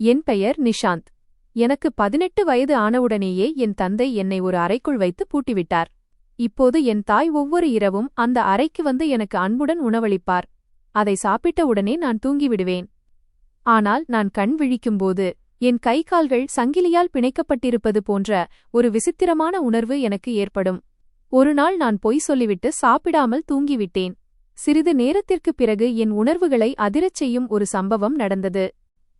என் பெயர் நிஷாந்த். எனக்கு 18 வயது ஆனவுடனேயே என் தந்தை என்னை ஒரு அறைக்குள் வைத்து பூட்டிவிட்டார். இப்போது என் தாய் ஒவ்வொரு இரவும் அந்த அறைக்கு வந்து எனக்கு அன்புடன் உணவளிப்பார். அதை சாப்பிட்ட உடனே நான் தூங்கிவிடுவேன். ஆனால் நான் கண் விழிக்கும்போது என் கை கால்கள் சங்கிலியால் பிணைக்கப்பட்டிருப்பது போன்ற ஒரு விசித்திரமான உணர்வு எனக்கு ஏற்படும். ஒருநாள் நான் பொய் சொல்லிவிட்டு சாப்பிடாமல் தூங்கிவிட்டேன். சிறிது நேரத்திற்குப் பிறகு என் உணர்வுகளை அதிரச் செய்யும் ஒரு சம்பவம் நடந்தது.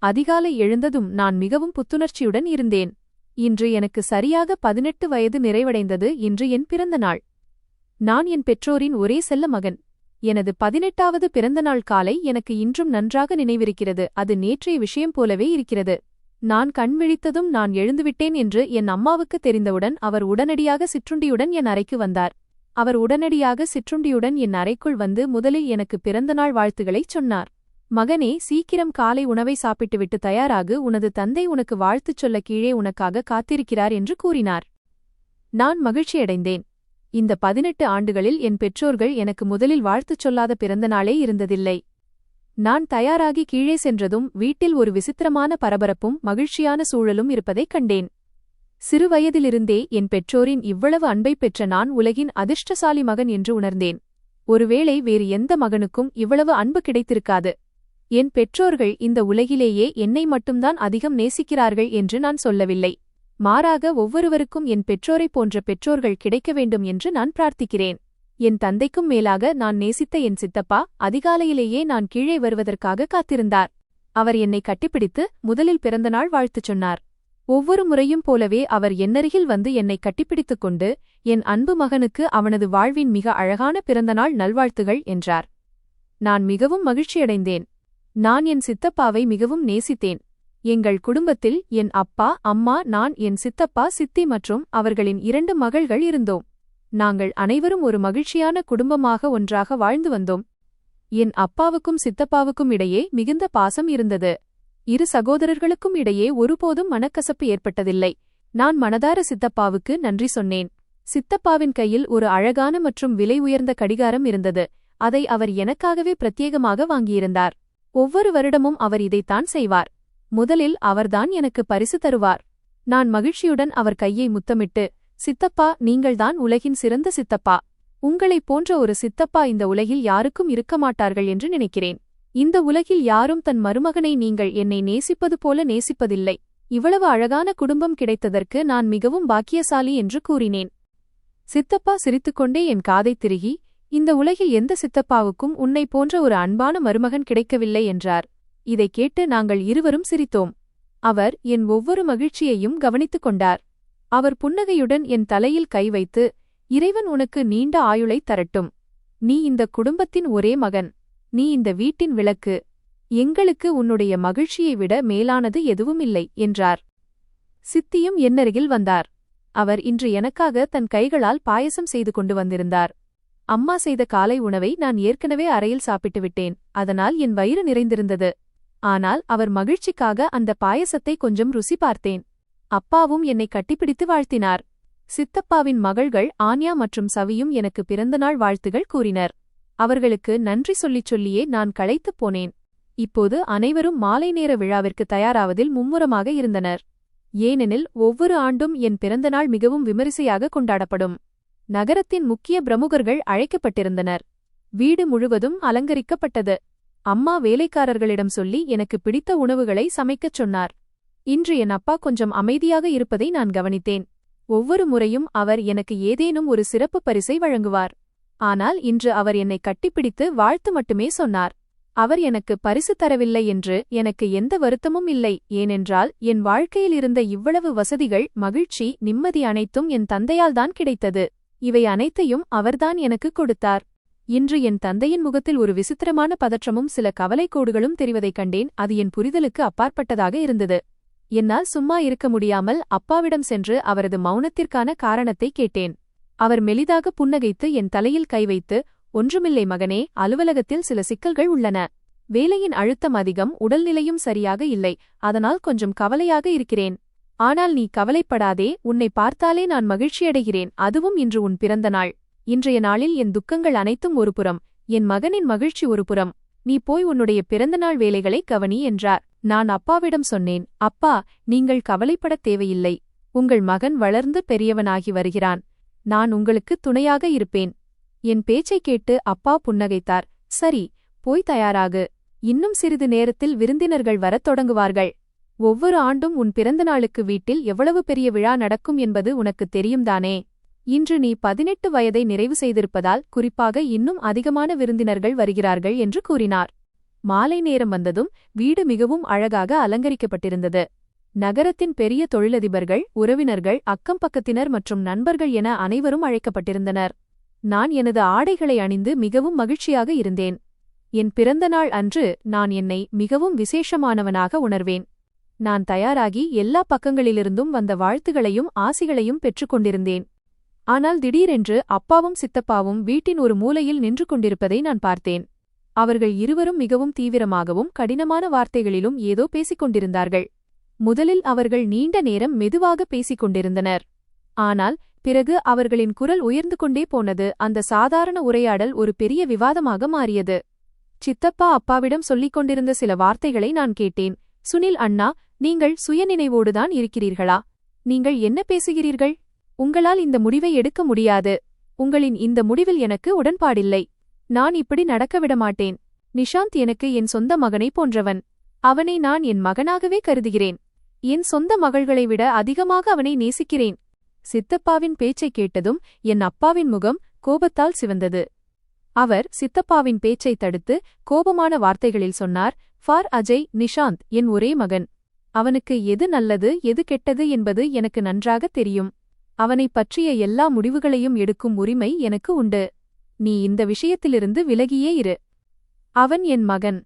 அதிகாலை எழுந்ததும் நான் மிகவும் புத்துணர்ச்சியுடன் இருந்தேன். இன்று எனக்கு சரியாக 18 வயது நிறைவடைந்தது. இன்று என் பிறந்த நாள். நான் என் பெற்றோரின் ஒரே செல்ல மகன். எனது 18வது பிறந்தநாள் காலை எனக்கு இன்றும் நன்றாக நினைவிருக்கிறது. அது நேற்றைய விஷயம் போலவே இருக்கிறது. நான் கண் விழித்ததும் நான் எழுந்துவிட்டேன் என்று என் அம்மாவுக்கு தெரிந்தவுடன் அவர் உடனடியாக சிற்றுண்டியுடன் என் அறைக்கு வந்தார். அவர் உடனடியாக சிற்றுண்டியுடன் என் அறைக்குள் வந்து முதலில் எனக்கு பிறந்தநாள் வாழ்த்துகளைச் சொன்னார். மகனே, சீக்கிரம் காலை உணவை சாப்பிட்டுவிட்டு தயாராகு, உனது தந்தை உனக்கு வாழ்த்துச் சொல்ல கீழே உனக்காக காத்திருக்கிறார் என்று கூறினார். நான் மகிழ்ச்சியடைந்தேன். இந்த 18 ஆண்டுகளில் என் பெற்றோர்கள் எனக்கு முதலில் வாழ்த்துச் சொல்லாத பிறந்தநாளே இருந்ததில்லை. நான் தயாராகி கீழே சென்றதும் வீட்டில் ஒரு விசித்திரமான பரபரப்பும் மகிழ்ச்சியான சூழலும் இருப்பதைக் கண்டேன். சிறுவயதிலிருந்தே என் பெற்றோரின் இவ்வளவு அன்பைப் பெற்ற நான் உலகின் அதிர்ஷ்டசாலி மகன் என்று உணர்ந்தேன். ஒருவேளை வேறு எந்த மகனுக்கும் இவ்வளவு அன்பு கிடைத்திருக்காது. என் பெற்றோர்கள் இந்த உலகிலேயே என்னை மட்டும்தான் அதிகம் நேசிக்கிறார்கள் என்று நான் சொல்லவில்லை. மாறாக ஒவ்வொருவருக்கும் என் பெற்றோரைப் போன்ற பெற்றோர்கள் கிடைக்க வேண்டும் என்று நான் பிரார்த்திக்கிறேன். என் தந்தைக்கும் மேலாக நான் நேசித்த என் சித்தப்பா அதிகாலையிலேயே நான் கீழே வருவதற்காக காத்திருந்தார். அவர் என்னை கட்டிப்பிடித்து முதலில் பிறந்தநாள் வாழ்த்துச் சொன்னார். ஒவ்வொரு முறையும் போலவே அவர் என்னருகில் வந்து என்னை கட்டிப்பிடித்துக் கொண்டு, என் அன்பு மகனுக்கு அவனது வாழ்வின் மிக அழகான பிறந்தநாள் நல்வாழ்த்துகள் என்றார். நான் மிகவும் மகிழ்ச்சியடைந்தேன். நான் என் சித்தப்பாவை மிகவும் நேசித்தேன். எங்கள் குடும்பத்தில் என் அப்பா, அம்மா, நான், என் சித்தப்பா, சித்தி மற்றும் அவர்களின் 2 மகள்கள் இருந்தோம். நாங்கள் அனைவரும் ஒரு மகிழ்ச்சியான குடும்பமாக ஒன்றாக வாழ்ந்து வந்தோம். என் அப்பாவுக்கும் சித்தப்பாவுக்கும் இடையே மிகுந்த பாசம் இருந்தது. இரு சகோதரர்களுக்கும் இடையே ஒருபோதும் மனக்கசப்பு ஏற்பட்டதில்லை. நான் மனதார சித்தப்பாவுக்கு நன்றி சொன்னேன். சித்தப்பாவின் கையில் ஒரு அழகான மற்றும் விலை உயர்ந்த கடிகாரம் இருந்தது. அதை அவர் எனக்காகவே பிரத்யேகமாக வாங்கியிருந்தார். ஒவ்வொரு வருடமும் அவர் இதைத்தான் செய்வார். முதலில் அவர்தான் எனக்கு பரிசு தருவார். நான் மகிழ்ச்சியுடன் அவர் கையை முத்தமிட்டு, சித்தப்பா, நீங்கள்தான் உலகின் சிறந்த சித்தப்பா. உங்களைப் போன்ற ஒரு சித்தப்பா இந்த உலகில் யாருக்கும் இருக்க மாட்டார்கள் என்று நினைக்கிறேன். இந்த உலகில் யாரும் தன் மருமகனை நீங்கள் என்னை நேசிப்பது போல நேசிப்பதில்லை. இவ்வளவு அழகான குடும்பம் கிடைத்ததற்கு நான் மிகவும் பாக்கியசாலி என்று கூறினேன். சித்தப்பா சிரித்துக்கொண்டே என் காதைத் திருகி, இந்த உலகில் எந்த சித்தப்பாவுக்கும் உன்னை போன்ற ஒரு அன்பான மருமகன் கிடைக்கவில்லை என்றார். இதைக் கேட்டு நாங்கள் இருவரும் சிரித்தோம். அவர் என் ஒவ்வொரு மகிழ்ச்சியையும் கவனித்துக் கொண்டார். அவர் புன்னகையுடன் என் தலையில் கை வைத்து, இறைவன் உனக்கு நீண்ட ஆயுளைத் தரட்டும். நீ இந்த குடும்பத்தின் ஒரே மகன். நீ இந்த வீட்டின் விளக்கு. எங்களுக்கு உன்னுடைய மகிழ்ச்சியை விட மேலானது எதுவுமில்லை என்றார். சித்தியும் என்னருகில் வந்தார். அவர் இன்று எனக்காக தன் கைகளால் பாயசம் செய்து கொண்டு வந்திருந்தார். அம்மா செய்த காலை உணவை நான் ஏற்கனவே அறையில் சாப்பிட்டு விட்டேன். அதனால் என் வயிறு நிறைந்திருந்தது. ஆனால் அவர் மகிழ்ச்சிக்காக அந்த பாயசத்தை கொஞ்சம் ருசி பார்த்தேன். அப்பாவும் என்னை கட்டிப்பிடித்து வாழ்த்தினார். சித்தப்பாவின் மகள்கள் ஆன்யா மற்றும் சவியும் எனக்கு பிறந்தநாள் வாழ்த்துகள் கூறினர். அவர்களுக்கு நன்றி சொல்லியே நான் களைத்துப் போனேன். இப்போது அனைவரும் மாலை நேர விழாவிற்கு தயாராவதில் மும்முரமாக இருந்தனர். ஏனெனில் ஒவ்வொரு ஆண்டும் என் பிறந்தநாள் மிகவும் விமரிசையாக கொண்டாடப்படும். நகரத்தின் முக்கிய பிரமுகர்கள் அழைக்கப்பட்டிருந்தனர். வீடு முழுவதும் அலங்கரிக்கப்பட்டது. அம்மா வேலைக்காரர்களிடம் சொல்லி எனக்கு பிடித்த உணவுகளை சமைக்கச் சொன்னார். இன்று என் அப்பா கொஞ்சம் அமைதியாக இருப்பதை நான் கவனித்தேன். ஒவ்வொரு முறையும் அவர் எனக்கு ஏதேனும் ஒரு சிறப்பு பரிசை வழங்குவார். ஆனால் இன்று அவர் என்னை கட்டிப்பிடித்து வாழ்த்து மட்டுமே சொன்னார். அவர் எனக்கு பரிசு தரவில்லை என்று எனக்கு எந்த வருத்தமும் இல்லை. ஏனென்றால் என் வாழ்க்கையில் இருந்த இவ்வளவு வசதிகள், மகிழ்ச்சி, நிம்மதி அனைத்தும் என் தந்தையால்தான் கிடைத்தது. இவை அனைத்தையும் அவர்தான் எனக்கு கொடுத்தார். இன்று என் தந்தையின் முகத்தில் ஒரு விசித்திரமான பதற்றமும் சில கவலைக்கோடுகளும் தெரிவதைக் கண்டேன். அது என் புரிதலுக்கு அப்பாற்பட்டதாக இருந்தது. என்னால் சும்மா இருக்க முடியாமல் அப்பாவிடம் சென்று அவரது மௌனத்திற்கான காரணத்தை கேட்டேன். அவர் மெலிதாக புன்னகைத்து என் தலையில் கை வைத்து, ஒன்றுமில்லை மகனே, அலுவலகத்தில் சில சிக்கல்கள் உள்ளன. வேலையின் அழுத்தம் அதிகம், உடல்நிலையும் சரியாக இல்லை. அதனால் கொஞ்சம் கவலையாக இருக்கிறேன். ஆனால் நீ கவலைப்படாதே, உன்னை பார்த்தாலே நான் மகிழ்ச்சியடைகிறேன். அதுவும் இன்று உன் பிறந்த நாள். இன்றைய நாளில் என் துக்கங்கள் அனைத்தும் ஒருபுறம், என் மகனின் மகிழ்ச்சி ஒருபுறம். நீ போய் உன்னுடைய பிறந்தநாள் வேலைகளை கவனி என்றார். நான் அப்பாவிடம் சொன்னேன், அப்பா, நீங்கள் கவலைப்படத் தேவையில்லை. உங்கள் மகன் வளர்ந்து பெரியவனாகி வருகிறான். நான் உங்களுக்கு துணையாக இருப்பேன். என் பேச்சைக் கேட்டு அப்பா புன்னகைத்தார். சரி, போய் தயாராகு. இன்னும் சிறிது நேரத்தில் விருந்தினர்கள் வரத் தொடங்குவார்கள். ஒவ்வொரு ஆண்டும் உன் பிறந்தநாளுக்கு வீட்டில் எவ்வளவு பெரிய விழா நடக்கும் என்பது உனக்குத் தெரியும்தானே? இன்று நீ 18 வயதை நிறைவு செய்திருப்பதால் குறிப்பாக இன்னும் அதிகமான விருந்தினர்கள் வருகிறார்கள் என்று கூறினார். மாலை நேரம் வந்ததும் வீடு மிகவும் அழகாக அலங்கரிக்கப்பட்டிருந்தது. நகரத்தின் பெரிய தொழிலதிபர்கள், உறவினர்கள், அக்கம்பக்கத்தினர் மற்றும் நண்பர்கள் என அனைவரும் அழைக்கப்பட்டிருந்தனர். நான் எனது ஆடைகளை அணிந்து மிகவும் மகிழ்ச்சியாக இருந்தேன். என் பிறந்தநாள் அன்று நான் என்னை மிகவும் விசேஷமானவனாக உணர்வேன். நான் தயாராகி எல்லா பக்கங்களிலிருந்தும் வந்த வாழ்த்துகளையும் ஆசிகளையும் பெற்றுக்கொண்டிருந்தேன். ஆனால் திடீரென்று அப்பாவும் சித்தப்பாவும் வீட்டின் ஒரு மூலையில் நின்று கொண்டிருப்பதை நான் பார்த்தேன். அவர்கள் இருவரும் மிகவும் தீவிரமாகவும் கடினமான வார்த்தைகளிலும் ஏதோ பேசிக் கொண்டிருந்தார்கள். முதலில் அவர்கள் நீண்ட நேரம் மெதுவாக பேசிக் கொண்டிருந்தனர். ஆனால் பிறகு அவர்களின் குரல் உயர்ந்து கொண்டே போனது. அந்த சாதாரண உரையாடல் ஒரு பெரிய விவாதமாக மாறியது. சித்தப்பா அப்பாவிடம் சொல்லிக் கொண்டிருந்த சில வார்த்தைகளை நான் கேட்டேன். சுனில் அண்ணா, நீங்கள் சுயநினைவோடுதான் இருக்கிறீர்களா? நீங்கள் என்ன பேசுகிறீர்கள்? உங்களால் இந்த முடிவை எடுக்க முடியாது. உங்களின் இந்த முடிவில் எனக்கு உடன்பாடில்லை. நான் இப்படி நடக்க விடமாட்டேன். நிஷாந்த் எனக்கு என் சொந்த மகனைப் போன்றவன். அவனை நான் என் மகனாகவே கருதுகிறேன். என் சொந்த மகள்களை விட அதிகமாக அவனை நேசிக்கிறேன். சித்தப்பாவின் பேச்சைக் கேட்டதும் என் அப்பாவின் முகம் கோபத்தால் சிவந்தது. அவர் சித்தப்பாவின் பேச்சைத் தடுத்து கோபமான வார்த்தைகளில் சொன்னார், ஃபார் அஜய், நிஷாந்த் என் ஒரே மகன். அவனுக்கு எது நல்லது எது கெட்டது என்பது எனக்கு நன்றாகத் தெரியும். அவனைப் பற்றிய எல்லா முடிவுகளையும் எடுக்கும் உரிமை எனக்கு உண்டு. நீ இந்த விஷயத்திலிருந்து விலகியே இரு. அவன் என் மகன்.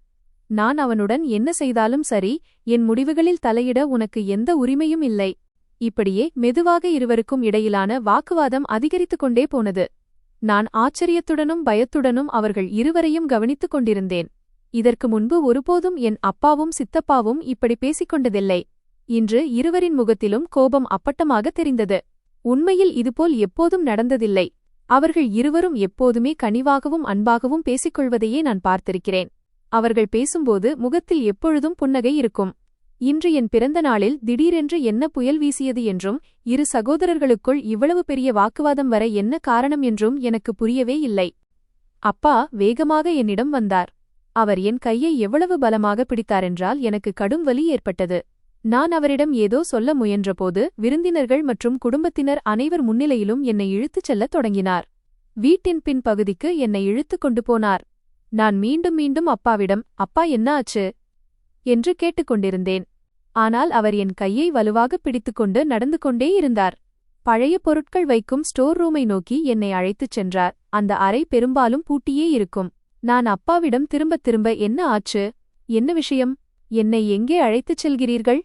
நான் அவனுடன் என்ன செய்தாலும் சரி, என் முடிவுகளில் தலையிட உனக்கு எந்த உரிமையும் இல்லை. இப்படியே மெதுவாக இருவருக்கும் இடையிலான வாக்குவாதம் அதிகரித்துக் கொண்டே போனது. நான் ஆச்சரியத்துடனும் பயத்துடனும் அவர்கள் இருவரையும் கவனித்துக் கொண்டிருந்தேன். இதற்கு முன்பு ஒருபோதும் என் அப்பாவும் சித்தப்பாவும் இப்படி பேசிக்கொண்டதில்லை. இன்று இருவரின் முகத்திலும் கோபம் அப்பட்டமாக தெரிந்தது. உண்மையில் இதுபோல் எப்போதும் நடந்ததில்லை. அவர்கள் இருவரும் எப்போதுமே கனிவாகவும் அன்பாகவும் பேசிக்கொள்வதையே நான் பார்த்திருக்கிறேன். அவர்கள் பேசும்போது முகத்தில் எப்பொழுதும் புன்னகை இருக்கும். இன்று என் பிறந்த நாளில் திடீரென்று என்ன புயல் வீசியது என்றும், இரு சகோதரர்களுக்குள் இவ்வளவு பெரிய வாக்குவாதம் வர என்ன காரணம் என்றும் எனக்கு புரியவே இல்லை. அப்பா வேகமாக என்னிடம் வந்தார். அவர் என் கையை எவ்வளவு பலமாக பிடித்தாரென்றால் எனக்கு கடும் வலி ஏற்பட்டது. நான் அவரிடம் ஏதோ சொல்ல முயன்றபோது விருந்தினர்கள் மற்றும் குடும்பத்தினர் அனைவர் முன்னிலையிலும் என்னை இழுத்துச் செல்லத் தொடங்கினார். வீட்டின் பின் பகுதிக்கு என்னை இழுத்துக் கொண்டு போனார். நான் மீண்டும் மீண்டும் அப்பாவிடம், அப்பா என்ன ஆச்சு என்று கேட்டுக்கொண்டிருந்தேன். ஆனால் அவர் என் கையை வலுவாக பிடித்துக்கொண்டு நடந்து கொண்டே இருந்தார். பழைய பொருட்கள் வைக்கும் ஸ்டோர் ரூமை நோக்கி என்னை அழைத்துச் சென்றார். அந்த அறை பெரும்பாலும் பூட்டியே இருக்கும். நான் அப்பாவிடம் திரும்பத் திரும்ப என்ன ஆச்சு, என்ன விஷயம், என்னை எங்கே அழைத்துச் செல்கிறீர்கள்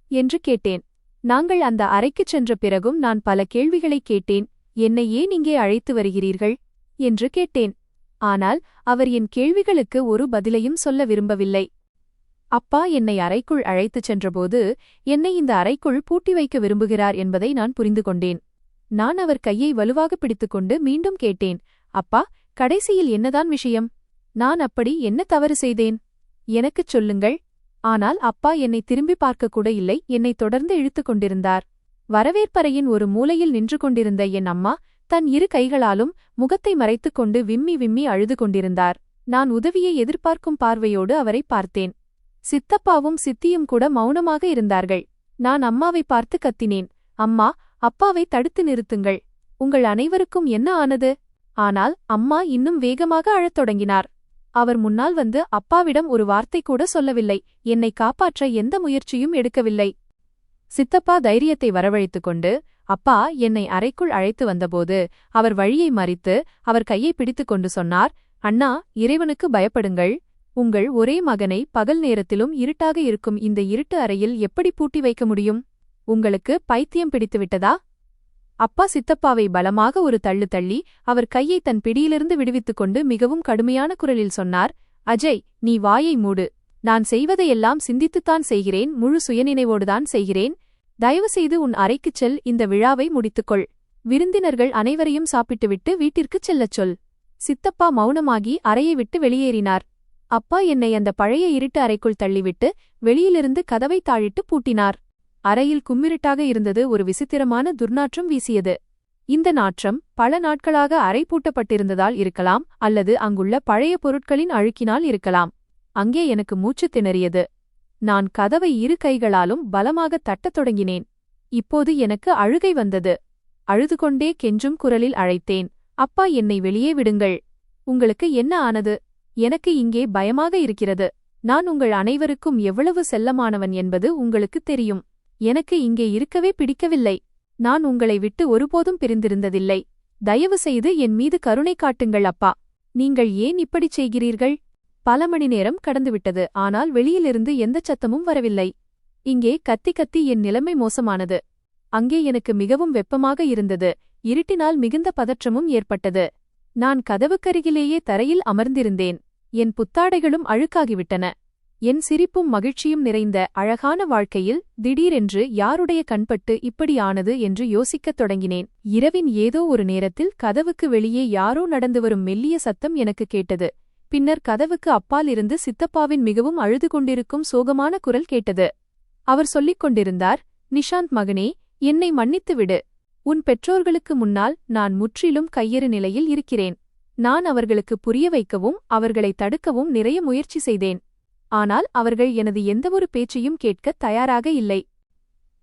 என்று கேட்டேன். நாங்கள் அந்த அறைக்குச் சென்ற பிறகும் நான் பல கேள்விகளைக் கேட்டேன். என்னை ஏன் இங்கே அழைத்து வருகிறீர்கள் என்று கேட்டேன். ஆனால் அவர் என் கேள்விகளுக்கு ஒரு பதிலையும் சொல்ல விரும்பவில்லை. அப்பா என்னை அறைக்குள் அழைத்துச் சென்றபோது என்னை இந்த அறைக்குள் பூட்டி வைக்க விரும்புகிறார் என்பதை நான் புரிந்து கொண்டேன். நான் அவர் கையை வலுவாக பிடித்துக்கொண்டு மீண்டும் கேட்டேன், அப்பா, கடைசியில் என்னதான் விஷயம்? நான் அப்படி என்ன தவறு செய்தேன்? எனக்குச் சொல்லுங்கள். ஆனால் அப்பா என்னை திரும்பி பார்க்கக்கூட இல்லை. என்னை தொடர்ந்து இழுத்துக் கொண்டிருந்தார். வரவேற்பறையின் ஒரு மூலையில் நின்று கொண்டிருந்த என் அம்மா தன் இரு கைகளாலும் முகத்தை மறைத்துக் கொண்டு விம்மி விம்மி அழுது கொண்டிருந்தார். நான் உதவியை எதிர்பார்க்கும் பார்வையோடு அவரை பார்த்தேன். சித்தப்பாவும் சித்தியும் கூட மௌனமாக இருந்தார்கள். நான் அம்மாவை பார்த்து கத்தினேன், அம்மா, அப்பாவை தடுத்து நிறுத்துங்கள். உங்கள் அனைவருக்கும் என்ன ஆனது? ஆனால் அம்மா இன்னும் வேகமாக அழத் தொடங்கினார். அவர் முன்னால் வந்து அப்பாவிடம் ஒரு வார்த்தை கூட சொல்லவில்லை. என்னை காப்பாற்ற எந்த முயற்சியும் எடுக்கவில்லை. சித்தப்பா தைரியத்தை வரவழைத்துக் கொண்டு, அப்பா என்னை அறைக்குள் அழைத்து வந்தபோது அவர் வழியை மறித்து அவர் கையை பிடித்துக் கொண்டு சொன்னார், அண்ணா, இறைவனுக்கு பயப்படுங்கள். உங்கள் ஒரே மகனை பகல் நேரத்திலும் இருட்டாக இருக்கும் இந்த இருட்டு அறையில் எப்படி பூட்டி வைக்க முடியும்? உங்களுக்கு பைத்தியம் பிடித்துவிட்டதா? அப்பா சித்தப்பாவை பலமாக ஒரு தள்ளு தள்ளி அவர் கையை தன் பிடியிலிருந்து விடுவித்துக் கொண்டு மிகவும் கடுமையான குரலில் சொன்னார், அஜய், நீ வாயை மூடு. நான் செய்வதையெல்லாம் சிந்தித்துத்தான் செய்கிறேன், முழு சுயநினைவோடுதான் செய்கிறேன். தயவுசெய்து உன் அறைக்குச் செல், இந்த விழாவை முடித்துக்கொள். விருந்தினர்கள் அனைவரையும் சாப்பிட்டுவிட்டு வீட்டிற்குச் செல்லச் சொல். சித்தப்பா மௌனமாகி அறையை விட்டு வெளியேறினார். அப்பா என்னை அந்த பழைய இருட்டு அறைக்குள் தள்ளிவிட்டு வெளியிலிருந்து கதவை தாழிட்டு பூட்டினார். அறையில் கும்மிருட்டாக இருந்தது. ஒரு விசித்திரமான துர்நாற்றம் வீசியது. இந்த நாற்றம் பல நாட்களாக அறை பூட்டப்பட்டிருந்ததால் இருக்கலாம், அல்லது அங்குள்ள பழைய பொருட்களின் அழுக்கினால் இருக்கலாம். அங்கே எனக்கு மூச்சு திணறியது. நான் கதவை இரு கைகளாலும் பலமாக தட்டத் தொடங்கினேன். இப்போது எனக்கு அழுகை வந்தது. அழுதுகொண்டே கெஞ்சும் குரலில் அழைத்தேன், அப்பா, என்னை வெளியே விடுங்கள். உங்களுக்கு என்ன ஆனது? எனக்கு இங்கே பயமாக இருக்கிறது. நான் உங்கள் அனைவருக்கும் எவ்வளவு செல்லமானவன் என்பது உங்களுக்கு தெரியும். எனக்கு இங்கே இருக்கவே பிடிக்கவில்லை. நான் உங்களை விட்டு ஒருபோதும் பிரிந்திருந்ததில்லை. தயவு செய்து என் மீது கருணை காட்டுங்கள் அப்பா. நீங்கள் ஏன் இப்படிச் செய்கிறீர்கள்? பல மணி நேரம் கடந்துவிட்டது. ஆனால் வெளியிலிருந்து எந்தச் சத்தமும் வரவில்லை. இங்கே கத்தி கத்தி என் நிலைமை மோசமானது. அங்கே எனக்கு மிகவும் வெப்பமாக இருந்தது. இருட்டினால் மிகுந்த பதற்றமும் ஏற்பட்டது. நான் கதவுக்கருகிலேயே தரையில் அமர்ந்திருந்தேன். என் புத்தாடைகளும் அழுக்காகிவிட்டன. என் சிரிப்பும் மகிழ்ச்சியும் நிறைந்த அழகான வாழ்க்கையில் திடீரென்று யாருடைய கண்பட்டு இப்படி ஆனது என்று யோசிக்கத் தொடங்கினேன். இரவின் ஏதோ ஒரு நேரத்தில் கதவுக்கு வெளியே யாரோ நடந்து வரும் மெல்லிய சத்தம் எனக்கு கேட்டது. பின்னர் கதவுக்கு அப்பால் இருந்து சித்தப்பாவின் மிகவும் அழுது கொண்டிருக்கும் சோகமான குரல் கேட்டது. அவர் சொல்லிக் கொண்டிருந்தார், நிஷாந்த் மகனே, என்னை மன்னித்துவிடு. உன் பெற்றோர்களுக்கு முன்னால் நான் முற்றிலும் கையறு நிலையில் இருக்கிறேன். நான் அவர்களுக்கு புரிய வைக்கவும் அவர்களை தடுக்கவும் நிறைய முயற்சி செய்தேன். ஆனால் அவர்கள் எனது எந்தவொரு பேச்சையும் கேட்கத் தயாராக இல்லை.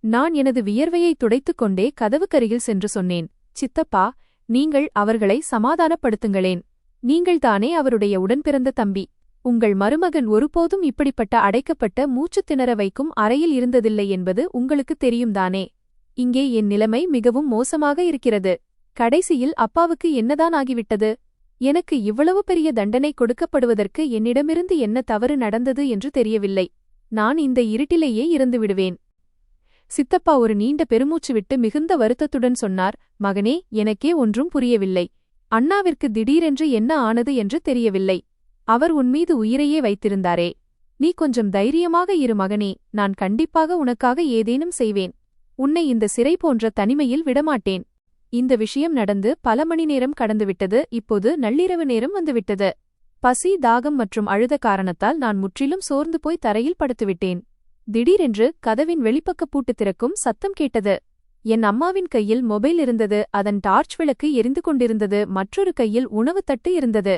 நான் எனது வியர்வையை துடைத்துக் கொண்டே கதவுக்கருகில் சென்று சொன்னேன், சித்தப்பா, நீங்கள் அவர்களை சமாதானப்படுத்துங்களேன். நீங்கள்தானே அவருடைய உடன்பிறந்த தம்பி. உங்கள் மருமகன் ஒருபோதும் இப்படிப்பட்ட அடைக்கப்பட்ட மூச்சுத் திணற வைக்கும் அறையில் இருந்ததில்லை என்பது உங்களுக்கு தெரியும்தானே? இங்கே என் நிலைமை மிகவும் மோசமாக இருக்கிறது. கடைசியில் அப்பாவுக்கு என்னதான் ஆகிவிட்டது? எனக்கு இவ்வளவு பெரிய தண்டனை கொடுக்கப்படுவதற்கு என்னிடமிருந்து என்ன தவறு நடந்தது என்று தெரியவில்லை. நான் இந்த இருட்டிலேயே இறந்துவிடுவேன். சித்தப்பா ஒரு நீண்ட பெருமூச்சு விட்டு மிகுந்த வருத்தத்துடன் சொன்னார், மகனே, எனக்கே ஒன்றும் புரியவில்லை. அண்ணாவிற்கு திடீரென்று என்ன ஆனது என்று தெரியவில்லை. அவர் உன்மீது உயிரையே வைத்திருந்தாரே. நீ கொஞ்சம் தைரியமாக இரு மகனே. நான் கண்டிப்பாக உனக்காக ஏதேனும் செய்வேன். உன்னை இந்த சிறை போன்ற தனிமையில் விடமாட்டேன். இந்த விஷயம் நடந்து பல மணி நேரம் கடந்துவிட்டது. இப்போது நள்ளிரவு நேரம் வந்துவிட்டது. பசி, தாகம் மற்றும் அழுத காரணத்தால் நான் முற்றிலும் சோர்ந்து போய் தரையில் படுத்துவிட்டேன். திடீரென்று கதவின் வெளிப்பக்க பூட்டு திறக்கும் சத்தம் கேட்டது. என் அம்மாவின் கையில் மொபைல் இருந்தது. அதன் டார்ச் விளக்கு எரிந்து கொண்டிருந்தது. மற்றொரு கையில் உணவுத்தட்டு இருந்தது.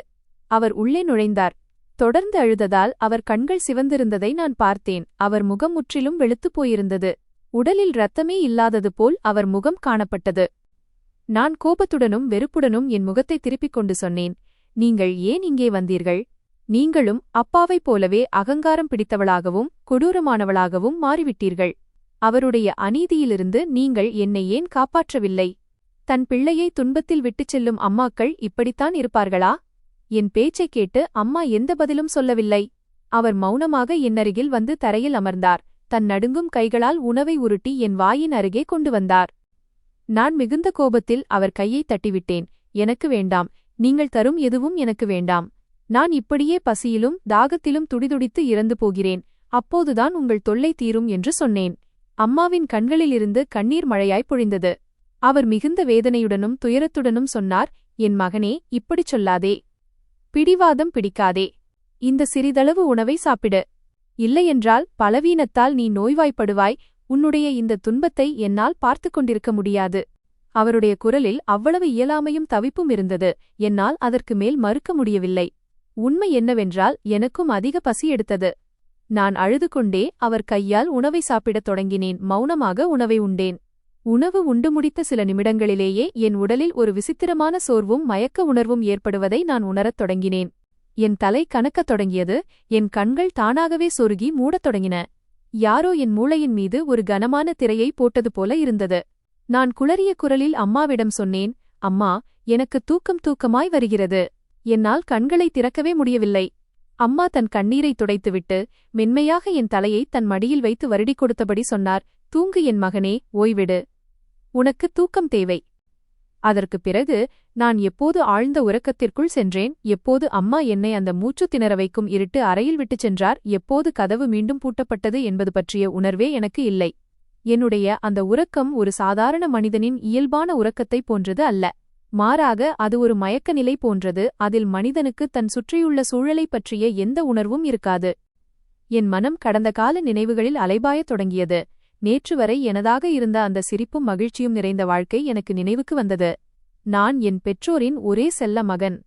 அவர் உள்ளே நுழைந்தார். தொடர்ந்து அழுததால் அவர் கண்கள் சிவந்திருந்ததை நான் பார்த்தேன். அவர் முகம் முற்றிலும் வெளுத்துப் போயிருந்தது. உடலில் இரத்தமே இல்லாதது போல் அவர் முகம் காணப்பட்டது. நான் கோபத்துடனும் வெறுப்புடனும் என் முகத்தை திருப்பிக் கொண்டு சொன்னேன், நீங்கள் ஏன் இங்கே வந்தீர்கள்? நீங்களும் அப்பாவைப் போலவே அகங்காரம் பிடித்தவளாகவும் கொடூரமானவளாகவும் மாறிவிட்டீர்கள். அவருடைய அநீதியிலிருந்து நீங்கள் என்னை ஏன் காப்பாற்றவில்லை? தன் பிள்ளையை துன்பத்தில் விட்டுச் செல்லும் அம்மாக்கள் இப்படித்தான் இருப்பார்களா? என் பேச்சைக் கேட்டு அம்மா எந்த பதிலும் சொல்லவில்லை. அவர் மௌனமாக என்னருகில் வந்து தரையில் அமர்ந்தார். தன் நடுங்கும் கைகளால் உணவை உருட்டி என் வாயின் அருகே கொண்டு வந்தார். நான் மிகுந்த கோபத்தில் அவர் கையை தட்டிவிட்டேன். எனக்கு வேண்டாம். நீங்கள் தரும் எதுவும் எனக்கு வேண்டாம். நான் இப்படியே பசியிலும் தாகத்திலும் துடிதுடித்து இறந்து போகிறேன். அப்போதுதான் உங்கள் தொல்லை தீரும் என்று சொன்னேன். அம்மாவின் கண்களிலிருந்து கண்ணீர் மழையாய் பொழிந்தது. அவர் மிகுந்த வேதனையுடனும் துயரத்துடனும் சொன்னார், என் மகனே, இப்படிச் சொல்லாதே. பிடிவாதம் பிடிக்காதே. இந்த சிறிதளவு உணவை சாப்பிடு. இல்லையென்றால் பலவீனத்தால் நீ நோய்வாய்ப்படுவாய். உன்னுடைய இந்த துன்பத்தை என்னால் பார்த்துக் கொண்டிருக்க முடியாது. அவருடைய குரலில் அவ்வளவு இயலாமையும் தவிப்பும் இருந்தது. என்னால் அதற்கு மேல் மறுக்க முடியவில்லை. உண்மை என்னவென்றால் எனக்கும் அதிக பசி எடுத்தது. நான் அழுது கொண்டே அவர் கையால் உணவை சாப்பிடத் தொடங்கினேன். மௌனமாக உணவை உண்டேன். உணவு உண்டு முடித்த சில நிமிடங்களிலேயே என் உடலில் ஒரு விசித்திரமான சோர்வும் மயக்க உணர்வும் ஏற்படுவதை நான் உணரத் தொடங்கினேன். என் தலை கனக்கத் தொடங்கியது. என் கண்கள் தானாகவே சொருகி மூடத் தொடங்கின. யாரோ என் மூளையின் மீது ஒரு கனமான திரையை போட்டது போல இருந்தது. நான் குளறிய குரலில் அம்மாவிடம் சொன்னேன், அம்மா, எனக்கு தூக்கமாய் வருகிறது. என்னால் கண்களை திறக்கவே முடியவில்லை. அம்மா தன் கண்ணீரை துடைத்துவிட்டு மென்மையாக என் தலையை தன் மடியில் வைத்து வருடிக் கொடுத்தபடி சொன்னார், தூங்கு என் மகனே, ஓய்விடு. உனக்கு தூக்கம் தேவை. அதற்குப் பிறகு நான் எப்போது ஆழ்ந்த உறக்கத்திற்குள் சென்றேன், எப்போது அம்மா என்னை அந்த மூச்சு திணற வைக்கும் இருட்டு அறையில் விட்டுச் சென்றார், எப்போது கதவு மீண்டும் பூட்டப்பட்டது என்பது பற்றிய உணர்வே எனக்கு இல்லை. என்னுடைய அந்த உறக்கம் ஒரு சாதாரண மனிதனின் இயல்பான உறக்கத்தைப் போன்றது அல்ல. மாறாக அது ஒரு மயக்க நிலை போன்றது. அதில் மனிதனுக்கு தன் சுற்றியுள்ள சூழலைப் பற்றிய எந்த உணர்வும் இருக்காது. என் மனம் கடந்த கால நினைவுகளில் அலைபாயத் தொடங்கியது. நேற்று வரை எனதாக இருந்த அந்த சிரிப்பும் மகிழ்ச்சியும் நிறைந்த வாழ்க்கை எனக்கு நினைவுக்கு வந்தது. நான் என் பெற்றோரின் ஒரே செல்ல மகன்.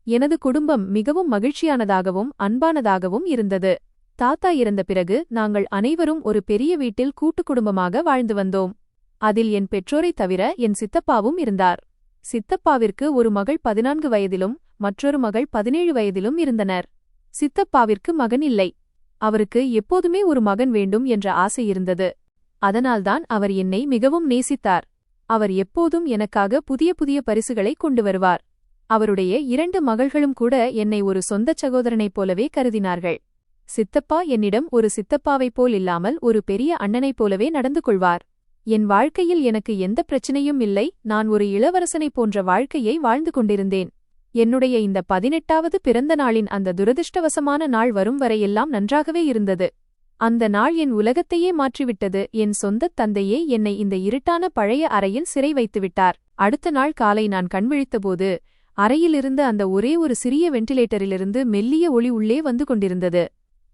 எனது குடும்பம் மிகவும் மகிழ்ச்சியானதாகவும் அன்பானதாகவும் இருந்தது. தாத்தா இறந்த பிறகு நாங்கள் அனைவரும் ஒரு பெரிய வீட்டில் கூட்டுக் குடும்பமாக வாழ்ந்து வந்தோம். அதில் என் பெற்றோரைத் தவிர என் சித்தப்பாவும் இருந்தார். சித்தப்பாவிற்கு ஒரு மகள் 14 வயதிலும் மற்றொரு மகள் 17 வயதிலும் இருந்தனர். சித்தப்பாவிற்கு மகன் இல்லை. அவருக்கு எப்போதுமே ஒரு மகன் வேண்டும் என்ற ஆசை இருந்தது. அதனால்தான் அவர் என்னை மிகவும் நேசித்தார். அவர் எப்போதும் எனக்காக புதிய புதிய பரிசுகளை கொண்டு வருவார். அவருடைய 2 மகள்களும் கூட என்னை ஒரு சொந்தச் சகோதரனைப் போலவே கருதினார்கள். சித்தப்பா என்னிடம் ஒரு சித்தப்பாவைப் போல் இல்லாமல் ஒரு பெரிய அண்ணனைப் போலவே நடந்து கொள்வார். என் வாழ்க்கையில் எனக்கு எந்த பிரச்சனையும் இல்லை. நான் ஒரு இளவரசனைப் போன்ற வாழ்க்கையை வாழ்ந்து கொண்டிருந்தேன். என்னுடைய இந்த 18வது பிறந்த நாளின் அந்த துரதிர்ஷ்டவசமான நாள் வரும் வரையெல்லாம் நன்றாகவே இருந்தது. அந்த நாள் என் உலகத்தையே மாற்றிவிட்டது. என் சொந்தத் தந்தையே என்னை இந்த இருட்டான பழைய அறையில் சிறை வைத்துவிட்டார். அடுத்த நாள் காலை நான் கண்விழித்தபோது அறையிலிருந்து அந்த ஒரே ஒரு சிறிய வெண்டிலேட்டரிலிருந்து மெல்லிய ஒளி உள்ளே வந்து கொண்டிருந்தது.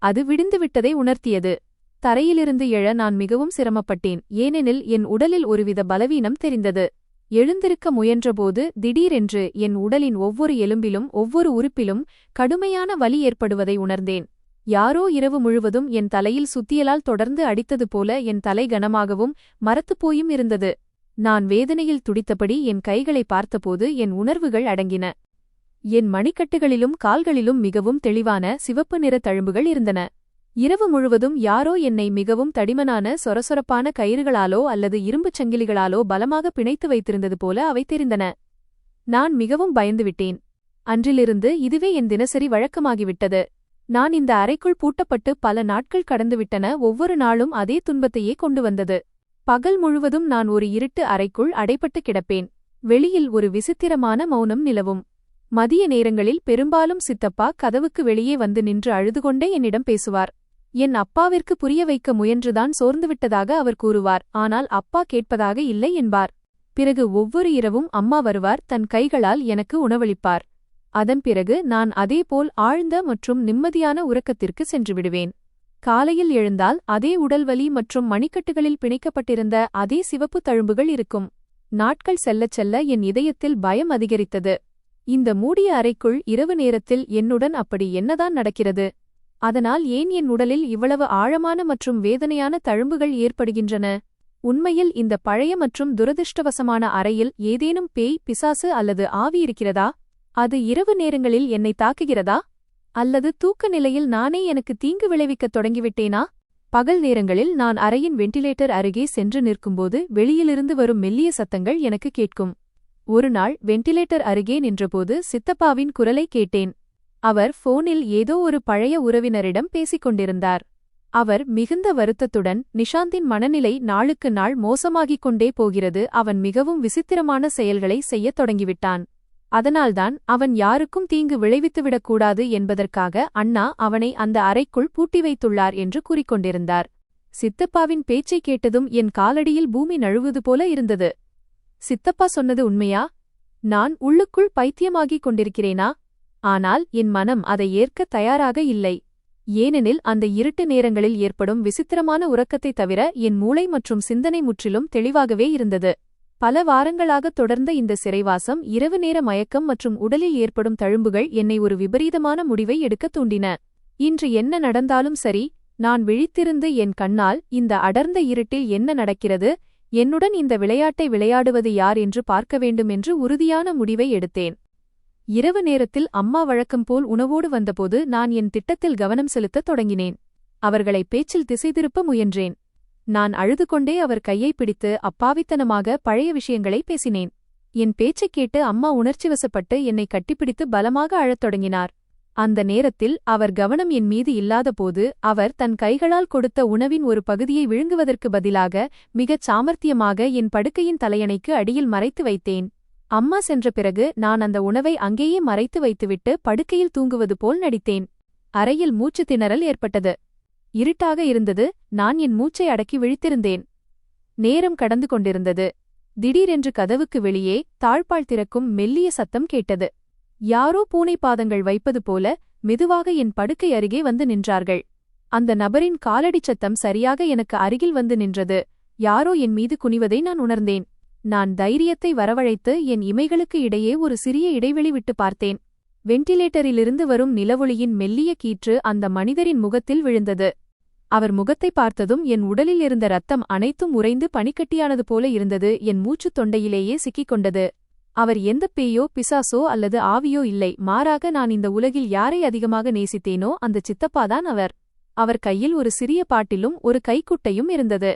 அது விடிந்துவிட்டதை உணர்த்தியது. தரையிலிருந்து எழ நான் மிகவும் சிரமப்பட்டேன். ஏனெனில் என் உடலில் ஒருவித பலவீனம் தெரிந்தது. எழுந்திருக்க முயன்றபோது திடீரென்று என் உடலின் ஒவ்வொரு எலும்பிலும் ஒவ்வொரு உறுப்பிலும் கடுமையான வலி ஏற்படுவதை உணர்ந்தேன். யாரோ இரவு முழுவதும் என் தலையில் சுத்தியலால் தொடர்ந்து அடித்தது போல என் தலை கனமாகவும் மரத்துப்போயும் இருந்தது. நான் வேதனையில் துடித்தபடி என் கைகளை பார்த்தபோது என் உணர்வுகள் அடங்கின. என் மணிக்கட்டுகளிலும் கால்களிலும் மிகவும் தெளிவான சிவப்பு நிற தழும்புகள் இருந்தன. இரவு முழுவதும் யாரோ என்னை மிகவும் தடிமனான சொரசொரப்பான கயிறுகளாலோ அல்லது இரும்புச் சங்கிலிகளாலோ பலமாக பிணைத்து வைத்திருந்தது போல அவை தெரிந்தன. நான் மிகவும் பயந்துவிட்டேன். அன்றிலிருந்து இதுவே என் தினசரி வழக்கமாகிவிட்டது. நான் இந்த அறைக்குள் பூட்டப்பட்டு பல நாட்கள் கடந்துவிட்டன. ஒவ்வொரு நாளும் அதே துன்பத்தையே கொண்டு வந்தது. பகல் முழுவதும் நான் ஒரு இருட்டு அறைக்குள் அடைபட்டு கிடப்பேன். வெளியில் ஒரு விசித்திரமான மௌனம் நிலவும். மதிய நேரங்களில் பெரும்பாலும் சித்தப்பா கதவுக்கு வெளியே வந்து நின்று அழுதுகொண்டே என்னிடம் பேசுவார். என் அப்பாவிற்கு புரிய வைக்க முயன்றுதான் சோர்ந்துவிட்டதாக அவர் கூறுவார். ஆனால் அப்பா கேட்பதாக இல்லை என்பார். பிறகு ஒவ்வொரு இரவும் அம்மா வருவார். தன் கைகளால் எனக்கு உணவளிப்பார். அதன் பிறகு நான் அதேபோல் ஆழ்ந்த மற்றும் நிம்மதியான உறக்கத்திற்கு சென்று விடுவேன். காலையில் எழுந்தால் அதே உடல்வலி மற்றும் மணிக்கட்டுகளில் பிணைக்கப்பட்டிருந்த அதே சிவப்பு தழும்புகள் இருக்கும். நாட்கள் செல்லச் செல்ல என் இதயத்தில் பயம் அதிகரித்தது. இந்த மூடிய அறைக்குள் இரவு நேரத்தில் என்னுடன் அப்படி என்னதான் நடக்கிறது? அதனால் ஏன் என் உடலில் இவ்வளவு ஆழமான மற்றும் வேதனையான தழும்புகள் ஏற்படுகின்றன? உண்மையில் இந்த பழைய மற்றும் துரதிர்ஷ்டவசமான அறையில் ஏதேனும் பேய், பிசாசு அல்லது ஆவி இருக்கிறதா? அது இரவு நேரங்களில் என்னை தாக்குகிறதா? அல்லது தூக்க நிலையில் நானே எனக்கு தீங்கு விளைவிக்கத் தொடங்கிவிட்டேனா? பகல் நேரங்களில் நான் அறையின் வெண்டிலேட்டர் அருகே சென்று நிற்கும்போது வெளியிலிருந்து வரும் மெல்லிய சத்தங்கள் எனக்கு கேட்கும். ஒருநாள் வெண்டிலேட்டர் அருகே நின்றபோது சித்தப்பாவின் குரலை கேட்டேன். அவர் போனில் ஏதோ ஒரு பழைய உறவினரிடம் பேசிக் கொண்டிருந்தார். அவர் மிகுந்த வருத்தத்துடன், நிஷாந்தின் மனநிலை நாளுக்கு நாள் மோசமாகிக் கொண்டே போகிறது. அவன் மிகவும் விசித்திரமான செயல்களை செய்யத் தொடங்கிவிட்டான். அதனால்தான் அவன் யாருக்கும் தீங்கு விளைவித்துவிடக்கூடாது என்பதற்காக அண்ணா அவனை அந்த அறைக்குள் பூட்டி வைத்துள்ளார் என்று கூறிக்கொண்டிருந்தார். சித்தப்பாவின் பேச்சைக் கேட்டதும் என் காலடியில் பூமி நழுவுவது போல இருந்தது. சித்தப்பா சொன்னது உண்மையா? நான் உள்ளுக்குள் பைத்தியமாகிக் கொண்டிருக்கிறேனா? ஆனால் என் மனம் அதை ஏற்க தயாராக இல்லை. ஏனெனில் அந்த இருட்டு நேரங்களில் ஏற்படும் விசித்திரமான உறக்கத்தைத் தவிர என் மூளை மற்றும் சிந்தனை முற்றிலும் தெளிவாகவே இருந்தது. பல வாரங்களாக தொடர்ந்த இந்த சிறைவாசம், இரவு நேர மயக்கம் மற்றும் உடலில் ஏற்படும் தழும்புகள் என்னை ஒரு விபரீதமான முடிவை எடுக்கத் தூண்டின. இன்று என்ன நடந்தாலும் சரி, நான் விழித்திருந்து என் கண்ணால் இந்த அடர்ந்த இருட்டில் என்ன நடக்கிறது, என்னுடன் இந்த விளையாட்டை விளையாடுவது யார் என்று பார்க்க வேண்டும் என்று உறுதியான முடிவை எடுத்தேன். இரவு நேரத்தில் அம்மா வழக்கம் போல் உணவோடு வந்தபோது நான் என் திட்டத்தில் கவனம் செலுத்தத் தொடங்கினேன். அவர்களை பேச்சில் திசை திருப்ப முயன்றேன். நான் அழுது கொண்டே அவர் கையை பிடித்து அப்பாவித்தனமாக பழைய விஷயங்களை பேசினேன். என் பேச்சைக் கேட்டு அம்மா உணர்ச்சிவசப்பட்டு என்னை கட்டிப்பிடித்து பலமாக அழத் தொடங்கினார். அந்த நேரத்தில் அவர் கவனம் என் மீது இல்லாதபோது அவர் தன் கைகளால் கொடுத்த உணவின் ஒரு பகுதியை விழுங்குவதற்கு பதிலாக மிகச் சாமர்த்தியமாக என் படுக்கையின் தலையணைக்கு அடியில் மறைத்து வைத்தேன். அம்மா சென்ற பிறகு நான் அந்த உணவை அங்கேயே மறைத்து வைத்துவிட்டு படுக்கையில் தூங்குவது போல் நடித்தேன். அறையில் மூச்சு திணறல் ஏற்பட்டது. இருட்டாக இருந்தது. நான் என் மூச்சை அடக்கி விழித்திருந்தேன். நேரம் கடந்து கொண்டிருந்தது. திடீரென்று கதவுக்கு வெளியே தாழ்பாள் திறக்கும் மெல்லிய சத்தம் கேட்டது. யாரோ பூனை பாதங்கள் வைப்பது போல மெதுவாக என் படுக்கை அருகே வந்து நின்றார்கள். அந்த நபரின் காலடிச் சத்தம் சரியாக எனக்கு அருகில் வந்து நின்றது. யாரோ என் மீது குனிவதை நான் உணர்ந்தேன். நான் தைரியத்தை வரவழைத்து என் இமைகளுக்கு இடையே ஒரு சிறிய இடைவெளி விட்டு பார்த்தேன். வெண்டிலேட்டரிலிருந்து வரும் நிலவொளியின் மெல்லிய கீற்று அந்த மனிதரின் முகத்தில் விழுந்தது. அவர் முகத்தை பார்த்ததும் என் உடலில் இருந்த ரத்தம் அனைத்தும் உறைந்து பனிக்கட்டியானது போல இருந்தது. என் மூச்சுத் தொண்டையிலேயே சிக்கிக் கொண்டது. அவர் எந்த பேயோ பிசாசோ அல்லது ஆவியோ இல்லை, மாறாக நான் இந்த உலகில் யாரை அதிகமாக நேசித்தேனோ அந்த சித்தப்பாதான் அவர். அவர் கையில் ஒரு சிறிய பாட்டிலும் ஒரு கைக்குட்டையும் இருந்தது.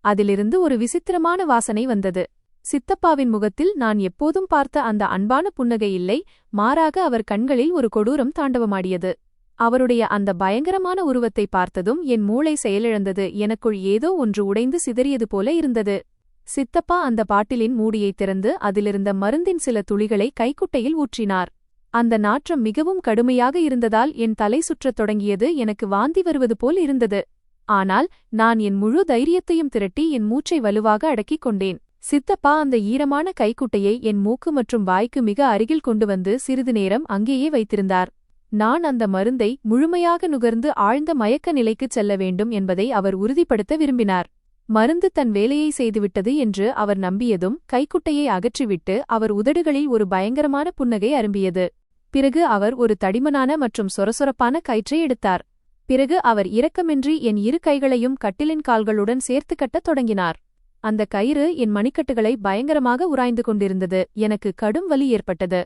அதிலிருந்து ஒரு விசித்திரமான வாசனை வந்தது. சித்தப்பாவின் முகத்தில் நான் எப்போதும் பார்த்த அந்த அன்பான புன்னகை இல்லை, மாறாக அவர் கண்களில் ஒரு கொடூரம் தாண்டவமாடியது. அவருடைய அந்த பயங்கரமான உருவத்தை பார்த்ததும் என் மூளை செயலிழந்தது. எனக்குள் ஏதோ ஒன்று உடைந்து சிதறியது போல இருந்தது. சித்தப்பா அந்த பாட்டிலின் மூடியைத் திறந்து அதிலிருந்த மருந்தின் சில துளிகளை கைக்குட்டையில் ஊற்றினார். அந்த நாற்றம் மிகவும் கடுமையாக இருந்ததால் என் தலை சுற்றத் தொடங்கியது. எனக்கு வாந்தி வருவது போல் இருந்தது. ஆனால் நான் என் முழு தைரியத்தையும் திரட்டி என் மூச்சை வலுவாக அடக்கிக் கொண்டேன். சித்தப்பா அந்த ஈரமான கைக்குட்டையை என் மூக்கு மற்றும் வாய்க்கு மிக அருகில் கொண்டு வந்து சிறிது நேரம் அங்கேயே வைத்திருந்தார். நான் அந்த மருந்தை முழுமையாக நுகர்ந்து ஆழ்ந்த மயக்க நிலைக்குச் செல்ல வேண்டும் என்பதை அவர் உறுதிப்படுத்த விரும்பினார். மருந்து தன் வேலையை செய்துவிட்டது என்று அவர் நம்பியதும் கைக்குட்டையை அகற்றிவிட்டு அவர் உதடுகளில் ஒரு பயங்கரமான புன்னகை அரும்பியது. பிறகு அவர் ஒரு தடிமனான மற்றும் சொரசொரப்பான கயிற்றை எடுத்தார். பிறகு அவர் இரக்கமின்றி என் இரு கைகளையும் கட்டிலின் கால்களுடன் சேர்த்து கட்டத் தொடங்கினார். அந்த கயிறு என் மணிக்கட்டுகளை பயங்கரமாக உராய்ந்து கொண்டிருந்தது. எனக்கு கடும் வலி ஏற்பட்டது.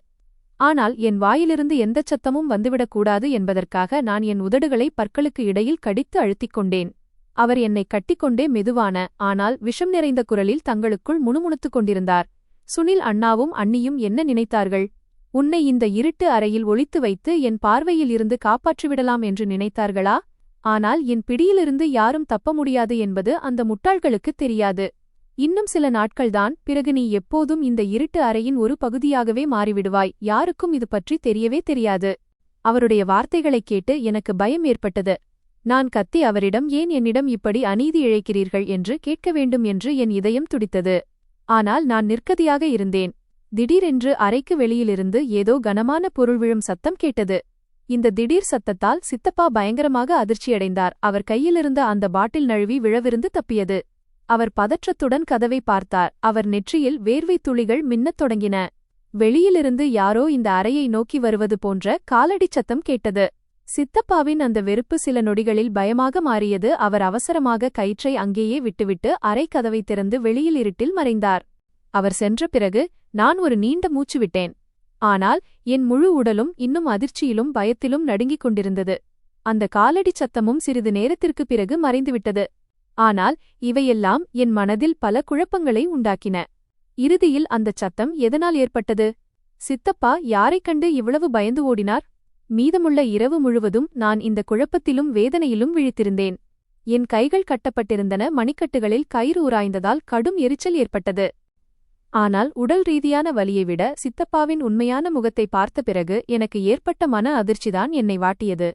ஆனால் என் வாயிலிருந்து எந்தச் சத்தமும் வந்துவிடக்கூடாது என்பதற்காக நான் என் உதடுகளை பற்களுக்கு இடையில் கடித்து அழுத்திக் கொண்டேன். அவர் என்னை கட்டிக்கொண்டே மெதுவான ஆனால் விஷம் நிறைந்த குரலில் தங்களுக்குள் முணுமுணுத்துக் கொண்டிருந்தார். சுனில் அண்ணாவும் அண்ணியும் என்ன நினைத்தார்கள்? உன்னை இந்த இருட்டு அறையில் ஒளித்து வைத்து என் பார்வையில் இருந்து காப்பாற்றிவிடலாம் என்று நினைத்தார்களா? ஆனால் என் பிடியிலிருந்து யாரும் தப்ப முடியாது என்பது அந்த முட்டாள்களுக்குத் தெரியாது. இன்னும் சில நாட்கள்தான், பிறகு நீ எப்போதும் இந்த இருட்டு அறையின் ஒரு பகுதியாகவே மாறிவிடுவாய். யாருக்கும் இது பற்றி தெரியவே தெரியாது. அவருடைய வார்த்தைகளைக் கேட்டு எனக்கு பயம் ஏற்பட்டது. நான் கத்தி அவரிடம், ஏன் என்னிடம் இப்படி அநீதி இழைக்கிறீர்கள் என்று கேட்க வேண்டும் என்று என் இதயம் துடித்தது. ஆனால் நான் நிற்கதியாக இருந்தேன். திடீரென்று அறைக்கு வெளியிலிருந்து ஏதோ கனமான பொருள் விழும் சத்தம் கேட்டது. இந்த திடீர் சத்தத்தால் சித்தப்பா பயங்கரமாக அதிர்ச்சியடைந்தார். அவர் கையிலிருந்த அந்த பாட்டில் நழுவி விழவிருந்து தப்பியது. அவர் பதற்றத்துடன் கதவை பார்த்தார். அவர் நெற்றியில் வேர்வை துளிகள் மின்னத் தொடங்கின. வெளியிலிருந்து யாரோ இந்த அறையை நோக்கி வருவது போன்ற காலடிச் சத்தம் கேட்டது. சித்தப்பாவின் அந்த வெறுப்பு சில நொடிகளில் பயமாக மாறியது. அவர் அவசரமாக கயிற்றை அங்கேயே விட்டுவிட்டு அறை கதவை திறந்து வெளியில் இருட்டில் மறைந்தார். அவர் சென்ற பிறகு நான் ஒரு நீண்ட மூச்சு விட்டேன். ஆனால் என் முழு உடலும் இன்னும் அதிர்ச்சியிலும் பயத்திலும் நடுங்கிக் கொண்டிருந்தது. அந்த காலடிச் சத்தமும் சிறிது நேரத்திற்குப் பிறகு மறைந்துவிட்டது. ஆனால் இவையெல்லாம் என் மனதில் பல குழப்பங்களை உண்டாக்கின. இறுதியில் அந்தச் சத்தம் எதனால் ஏற்பட்டது? சித்தப்பா யாரைக் கண்டு இவ்வளவு பயந்து ஓடினார்? மீதமுள்ள இரவு முழுவதும் நான் இந்த குழப்பத்திலும் வேதனையிலும் விழித்திருந்தேன். என் கைகள் கட்டப்பட்டிருந்தன. மணிக்கட்டுகளில் கயிறு உராய்ந்ததால் கடும் எரிச்சல் ஏற்பட்டது. ஆனால் உடல் ரீதியான வலியை விட சித்தப்பாவின் உண்மையான முகத்தை பார்த்த பிறகு எனக்கு ஏற்பட்ட மன அதிர்ச்சிதான் என்னை வாட்டியது.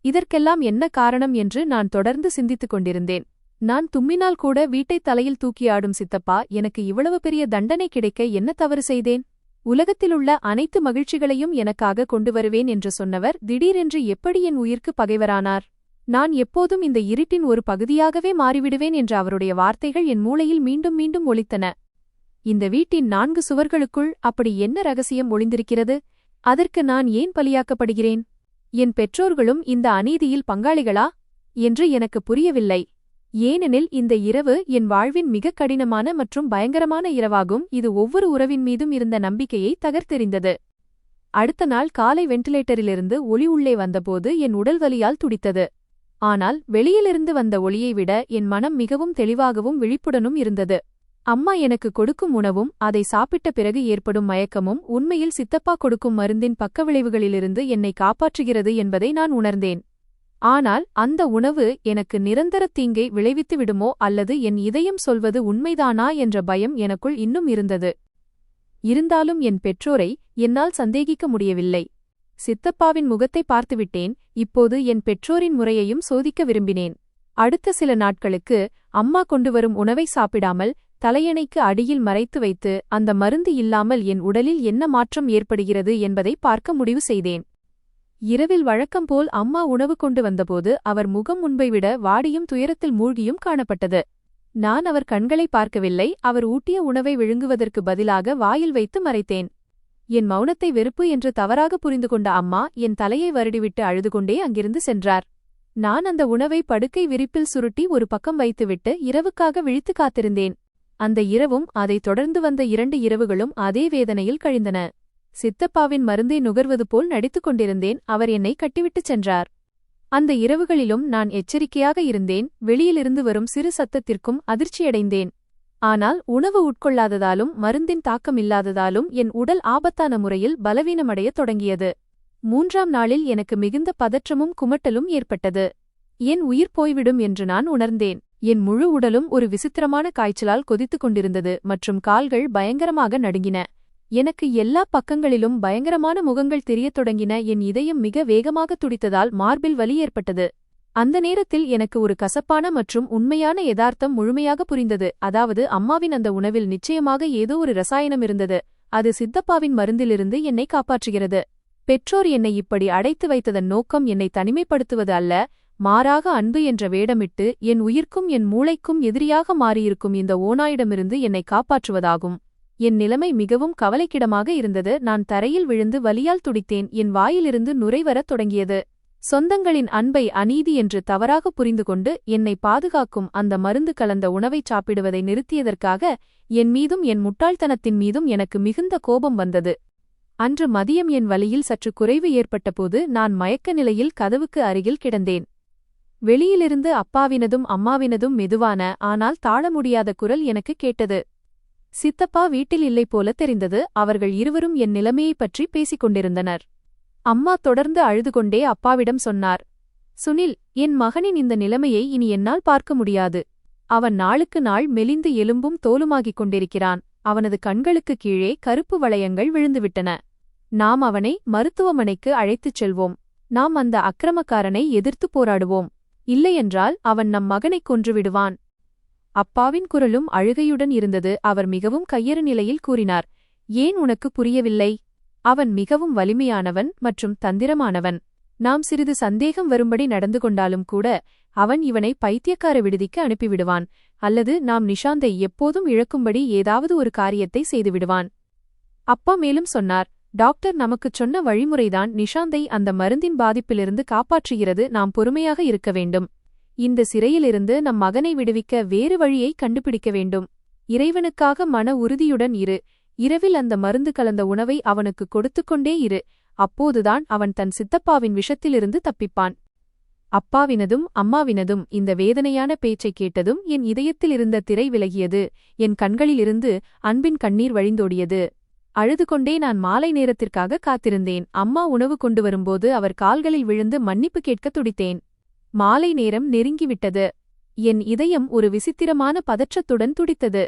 இதற்கெல்லாம் என்ன காரணம் என்று நான் தொடர்ந்து சிந்தித்துக் கொண்டிருந்தேன். நான் தும்மினால் கூட வீட்டைத் தலையில் தூக்கியாடும் சித்தப்பா எனக்கு இவ்வளவு பெரிய தண்டனை கிடைக்க என்ன தவறு செய்தேன்? உலகத்திலுள்ள அனைத்து மகிழ்ச்சிகளையும் எனக்காக கொண்டு வருவேன் என்று சொன்னவர் திடீரென்று எப்படி என் உயிர்க்கு பகைவரானார்? நான் எப்போதும் இந்த இருட்டின் ஒரு பகுதியாகவே மாறிவிடுவேன் என்ற அவருடைய வார்த்தைகள் என் மூளையில் மீண்டும் மீண்டும் ஒலித்தன. இந்த வீட்டின் 4 சுவர்களுக்குள் அப்படி என்ன ரகசியம் ஒளிந்திருக்கிறது? அதற்கு நான் ஏன் பலியாக்கப்படுகிறேன்? என் பெற்றோர்களும் இந்த அநீதியில் பங்காளிகளா என்று எனக்கு புரியவில்லை. ஏனெனில் இந்த இரவு என் வாழ்வின் மிக கடினமான மற்றும் பயங்கரமான இரவாகும். இது ஒவ்வொரு உறவின் மீதும் இருந்த நம்பிக்கையை தகர்த்தெறிந்தது. அடுத்த நாள் காலை வெண்டிலேட்டரிலிருந்து ஒளி உள்ளே வந்தபோது என் உடல் வலியால் துடித்தது. ஆனால் வெளியிலிருந்து வந்த ஒளியை விட என் மனம் மிகவும் தெளிவாகவும் விழிப்புடனும் இருந்தது. அம்மா எனக்கு கொடுக்கும் உணவும் அதை சாப்பிட்ட பிறகு ஏற்படும் மயக்கமும் உண்மையில் சித்தப்பா கொடுக்கும் மருந்தின் பக்கவிளைவுகளிலிருந்து என்னை காப்பாற்றுகிறது என்பதை நான் உணர்ந்தேன். ஆனால் அந்த உணவு எனக்கு நிரந்தர தீங்கை விளைவித்து விடுமோ அல்லது என் இதயம் சொல்வது உண்மைதானா என்ற பயம் எனக்குள் இன்னும் இருந்தது. இருந்தாலும் என் பெற்றோரை என்னால் சந்தேகிக்க முடியவில்லை. சித்தப்பாவின் முகத்தை பார்த்துவிட்டேன். இப்போது என் பெற்றோரின் முறையையும் சோதிக்க விரும்பினேன். அடுத்த சில நாட்களுக்கு அம்மா கொண்டுவரும் உணவை சாப்பிடாமல் தலையணைக்கு அடியில் மறைத்து வைத்து அந்த மருந்து இல்லாமல் என் உடலில் என்ன மாற்றம் ஏற்படுகிறது என்பதை பார்க்க முடிவு செய்தேன். இரவில் வழக்கம்போல் அம்மா உணவு கொண்டு வந்தபோது அவர் முகம் முன்பை விட வாடியும் துயரத்தில் மூழ்கியும் காணப்பட்டது. நான் அவர் கண்களை பார்க்கவில்லை, அவர் ஊட்டிய உணவை விழுங்குவதற்கு பதிலாக வாயில் வைத்து மறைத்தேன். என் மௌனத்தை வெறுப்பு என்று தவறாக புரிந்து கொண்ட அம்மா என் தலையை வருடிவிட்டு அழுதுகொண்டே அங்கிருந்து சென்றார். நான் அந்த உணவை படுக்கை விரிப்பில் சுருட்டி ஒரு பக்கம் வைத்துவிட்டு இரவுக்காக விழித்து காத்திருந்தேன். அந்த இரவும் அதைத் தொடர்ந்து வந்த 2 இரவுகளும் அதே வேதனையில் கழிந்தன. சித்தப்பாவின் மருந்தை நுகர்வது போல் நடித்துக் கொண்டிருந்தேன். அவர் என்னை கட்டிவிட்டுச் சென்றார். அந்த இரவுகளிலும் நான் எச்சரிக்கையாக இருந்தேன். வெளியிலிருந்து வரும் சிறு சத்தத்திற்கும் அதிர்ச்சியடைந்தேன். ஆனால் உணவு உட்கொள்ளாததாலும் மருந்தின் தாக்கமில்லாததாலும் என் உடல் ஆபத்தான முறையில் பலவீனமடையத் தொடங்கியது. 3ஆம் நாளில் எனக்கு மிகுந்த பதற்றமும் குமட்டலும் ஏற்பட்டது. என் உயிர் போய்விடும் என்று நான் உணர்ந்தேன். என் முழு உடலும் ஒரு விசித்திரமான காய்ச்சலால் கொதித்துக் கொண்டிருந்தது மற்றும் கால்கள் பயங்கரமாக நடுங்கின. எனக்கு எல்லா பக்கங்களிலும் பயங்கரமான முகங்கள் தெரியத் தொடங்கின. என் இதயம் மிக வேகமாக துடித்ததால் மார்பில் வலி ஏற்பட்டது. அந்த நேரத்தில் எனக்கு ஒரு கசப்பான மற்றும் உண்மையான யதார்த்தம் முழுமையாக புரிந்தது. அதாவது அம்மாவின் அந்த உணவில் நிச்சயமாக ஏதோ ஒரு ரசாயனம் இருந்தது. அது சித்தப்பாவின் மருந்திலிருந்து என்னை காப்பாற்றுகிறது. பெற்றோர் என்னை இப்படி அடைத்து வைத்ததன் நோக்கம் என்னை தனிமைப்படுத்துவது அல்ல, மாறாக அன்பு என்ற வேடமிட்டு என் உயிர்க்கும் என் மூளைக்கும் எதிரியாக மாறியிருக்கும் இந்த ஓநாயிடமிருந்து என்னை காப்பாற்றுவதாகும். என் நிலைமை மிகவும் கவலைக்கிடமாக இருந்தது. நான் தரையில் விழுந்து வலியால் துடித்தேன். என் வாயிலிருந்து நுரை வரத் தொடங்கியது. சொந்தங்களின் அன்பை அநீதி என்று தவறாக புரிந்து கொண்டு என்னை பாதுகாக்கும் அந்த மருந்து கலந்த உணவைச் சாப்பிடுவதை நிறுத்தியதற்காக என் மீதும் என் முட்டாள்தனத்தின் மீதும் எனக்கு மிகுந்த கோபம் வந்தது. அன்று மதியம் என் வலியில் சற்று குறைவு ஏற்பட்டபோது நான் மயக்க நிலையில் கதவுக்கு அருகில் கிடந்தேன். வெளியிலிருந்து அப்பாவினதும் அம்மாவினதும் மெதுவான ஆனால் தாழ முடியாத குரல் எனக்கு கேட்டது. சித்தப்பா வீட்டில் இல்லை போல தெரிந்தது. அவர்கள் இருவரும் என் நிலைமையைப் பற்றி பேசிக் கொண்டிருந்தனர். அம்மா தொடர்ந்து அழுதுகொண்டே அப்பாவிடம் சொன்னார், சுனில், என் மகனின் இந்த நிலைமையை இனி என்னால் பார்க்க முடியாது. அவன் நாளுக்கு நாள் மெலிந்து எலும்பும் தோலுமாகிக் கொண்டிருக்கிறான். அவனது கண்களுக்கு கீழே கருப்பு வளையங்கள் விழுந்துவிட்டன. நாம் அவனை மருத்துவமனைக்கு அழைத்துச் செல்வோம். நாம் அந்த அக்கிரமக்காரனை எதிர்த்து போராடுவோம். இல்லையென்றால் அவன் நம் மகனைக் கொன்றுவிடுவான். அப்பாவின் குரலும் அழுகையுடன் இருந்தது. அவர் மிகவும் கையறு நிலையில் கூறினார், ஏன் உனக்கு புரியவில்லை? அவன் மிகவும் வலிமையானவன் மற்றும் தந்திரமானவன். நாம் சிறிது சந்தேகம் வரும்படி நடந்து கொண்டாலும் கூட அவன் இவனை பைத்தியக்கார விடுதிக்கு அனுப்பிவிடுவான், அல்லது நாம் நிஷாந்தை எப்போதும் இழக்கும்படி ஏதாவது ஒரு காரியத்தை செய்துவிடுவான். அப்பா மேலும் சொன்னார், டாக்டர் நமக்குச் சொன்ன வழிமுறைதான் நிஷாந்தை அந்த மருந்தின் பாதிப்பிலிருந்து காப்பாற்றுகிறது. நாம் பொறுமையாக இருக்க வேண்டும். இந்த சிறையிலிருந்து நம் மகனை விடுவிக்க வேறு வழியை கண்டுபிடிக்க வேண்டும். இறைவனுக்காக மன உறுதியுடன் இரு. இரவில் அந்த மருந்து கலந்த உணவை அவனுக்கு கொடுத்துக்கொண்டே இரு. அப்போதுதான் அவன் தன் சித்தப்பாவின் விஷத்திலிருந்து தப்பிப்பான். அப்பாவினதும் அம்மாவினதும் இந்த வேதனையான பேச்சைக் கேட்டதும் என் இதயத்தில் இருந்த திரை விலகியது. என் கண்களிலிருந்து அன்பின் கண்ணீர் வழிந்தோடியது. அழுது கொண்டே நான் மாலை நேரத்திற்காக காத்திருந்தேன். அம்மா உணவு கொண்டு வரும்போது அவர் கால்களில் விழுந்து மன்னிப்பு கேட்கத் துடித்தேன். மாலை நேரம் நெருங்கிவிட்டது. என் இதயம் ஒரு விசித்திரமான பதற்றத்துடன் துடித்தது.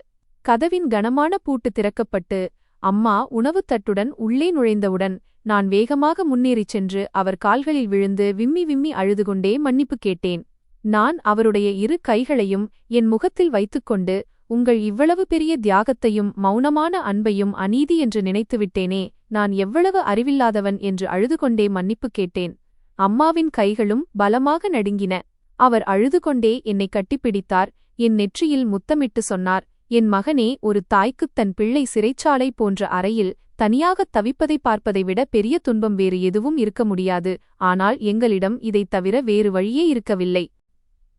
கதவின் கனமான பூட்டு திறக்கப்பட்டு அம்மா உணவுத் தட்டுடன் உள்ளே நுழைந்தவுடன் நான் வேகமாக முன்னேறிச் சென்று அவர் கால்களில் விழுந்து விம்மி விம்மி அழுதுகொண்டே மன்னிப்பு கேட்டேன். நான் அவருடைய 2 கைகளையும் என் முகத்தில் வைத்துக்கொண்டு, உங்கள் இவ்வளவு பெரிய தியாகத்தையும் மௌனமான அன்பையும் அநீதி என்று நினைத்துவிட்டேனே, நான் எவ்வளவு அறிவில்லாதவன் என்று அழுதுகொண்டே மன்னிப்பு கேட்டேன். அம்மாவின் கைகளும் பலமாக நடுங்கின. அவர் அழுதுகொண்டே என்னை கட்டிப்பிடித்தார். என் நெற்றியில் முத்தமிட்டு சொன்னார், என் மகனே, ஒரு தாய்க்குத் தன் பிள்ளை சிறைச்சாலை போன்ற அறையில் தனியாகத் தவிப்பதை பார்ப்பதை விட பெரிய துன்பம் வேறு எதுவும் இருக்க முடியாது. ஆனால் எங்களிடம் இதைத் தவிர வேறு வழியே இருக்கவில்லை.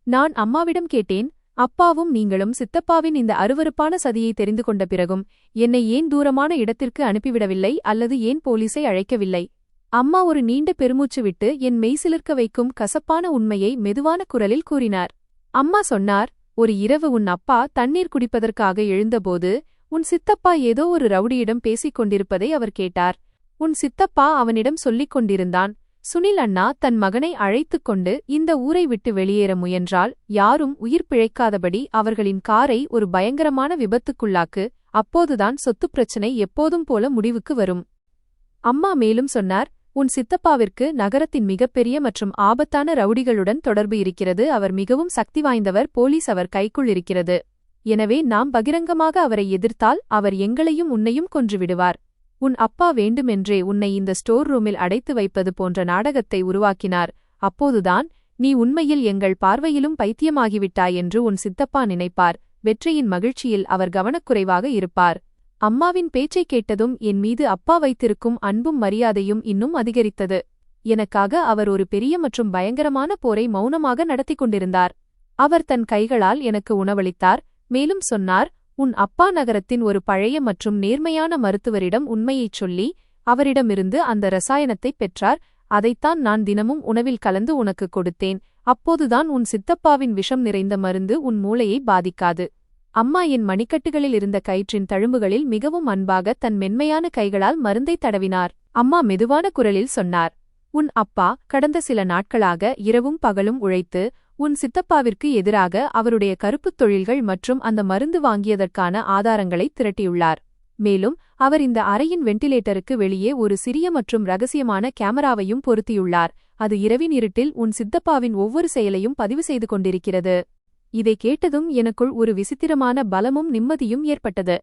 நான் அம்மாவிடம் கேட்டேன், அப்பாவும் நீங்களும் சித்தப்பாவின் இந்த அருவருப்பான சதியை தெரிந்து கொண்ட பிறகும் என்னை ஏன் தூரமான இடத்திற்கு அனுப்பிவிடவில்லை அல்லது ஏன் போலீஸை அழைக்கவில்லை? அம்மா ஒரு நீண்ட பெருமூச்சு விட்டு என் மெய்சிலிர்க்க வைக்கும் கசப்பான உண்மையை மெதுவான குரலில் கூறினார். அம்மா சொன்னார், ஒரு இரவு உன் அப்பா தண்ணீர் குடிப்பதற்காக எழுந்தபோது உன் சித்தப்பா ஏதோ ஒரு ரவுடியிடம் பேசிக் கொண்டிருப்பதை அவர் கேட்டார். உன் சித்தப்பா அவனிடம் சொல்லிக் கொண்டிருந்தான், சுனில் அண்ணா தன் மகனை அழைத்துக் கொண்டு இந்த ஊரை விட்டு வெளியேற முயன்றால் யாரும் உயிர் பிழைக்காதபடி அவர்களின் காரை ஒரு பயங்கரமான விபத்துக்குள்ளாக்கு. அப்போதுதான் சொத்துப் பிரச்சினை எப்போதும் போல முடிவுக்கு வரும். அம்மா மேலும் சொன்னார், உன் சித்தப்பாவிற்கு நகரத்தின் மிகப்பெரிய மற்றும் ஆபத்தான ரவுடிகளுடன் தொடர்பு இருக்கிறது. அவர் மிகவும் சக்தி வாய்ந்தவர். போலீஸ் அவர் கைக்குள் இருக்கிறது. எனவே நாம் பகிரங்கமாக அவரை எதிர்த்தால் அவர் எங்களையும் உன்னையும் கொன்றுவிடுவார். உன் அப்பா வேண்டுமென்றே உன்னை இந்த ஸ்டோர் ரூமில் அடைத்து வைப்பது போன்ற நாடகத்தை உருவாக்கினார். அப்போதுதான் நீ உண்மையில் எங்கள் பார்வையிலும் பைத்தியமாகிவிட்டாய் என்று உன் சித்தப்பா நினைப்பார். வெற்றியின் மகிழ்ச்சியில் அவர் கவனக்குறைவாக இருப்பார். அம்மாவின் பேச்சைக் கேட்டதும் என் மீது அப்பா வைத்திருக்கும் அன்பும் மரியாதையும் இன்னும் அதிகரித்தது. எனக்காக அவர் ஒரு பெரிய மற்றும் பயங்கரமான போரை மௌனமாக நடத்தி கொண்டிருந்தார். அவர் தன் கைகளால் எனக்கு உணவளித்தார். மேலும் சொன்னார், உன் அப்பா நகரத்தின் ஒரு பழைய மற்றும் நேர்மையான மருத்துவரிடம் உண்மையைச் சொல்லி அவரிடமிருந்து அந்த ரசாயனத்தைப் பெற்றார். அதைத்தான் நான் தினமும் உணவில் கலந்து உனக்கு கொடுத்தேன். அப்போதுதான் உன் சித்தப்பாவின் விஷம் நிறைந்த மருந்து உன் மூளையை பாதிக்காது. அம்மா என் மணிக்கட்டுகளில் இருந்த கயிற்றின் தழும்புகளில் மிகவும் அன்பாக தன் மென்மையான கைகளால் மருந்தை தடவினார். அம்மா மெதுவான குரலில் சொன்னார், உன் அப்பா கடந்த சில நாட்களாக இரவும் பகலும் உழைத்து உன் சித்தப்பாவிற்கு எதிராக அவருடைய கருப்புத் தொழில்கள் மற்றும் அந்த மருந்து வாங்கியதற்கான ஆதாரங்களை திரட்டியுள்ளார். மேலும் அவர் இந்த அறையின் வெண்டிலேட்டருக்கு வெளியே ஒரு சிறிய மற்றும் ரகசியமான கேமராவையும் பொருத்தியுள்ளார். அது இரவின் இருட்டில் உன் சித்தப்பாவின் ஒவ்வொரு செயலையும் பதிவு செய்து கொண்டிருக்கிறது. இதை கேட்டதும் எனக்குள் ஒரு விசித்திரமான பலமும் நிம்மதியும் ஏற்பட்டது.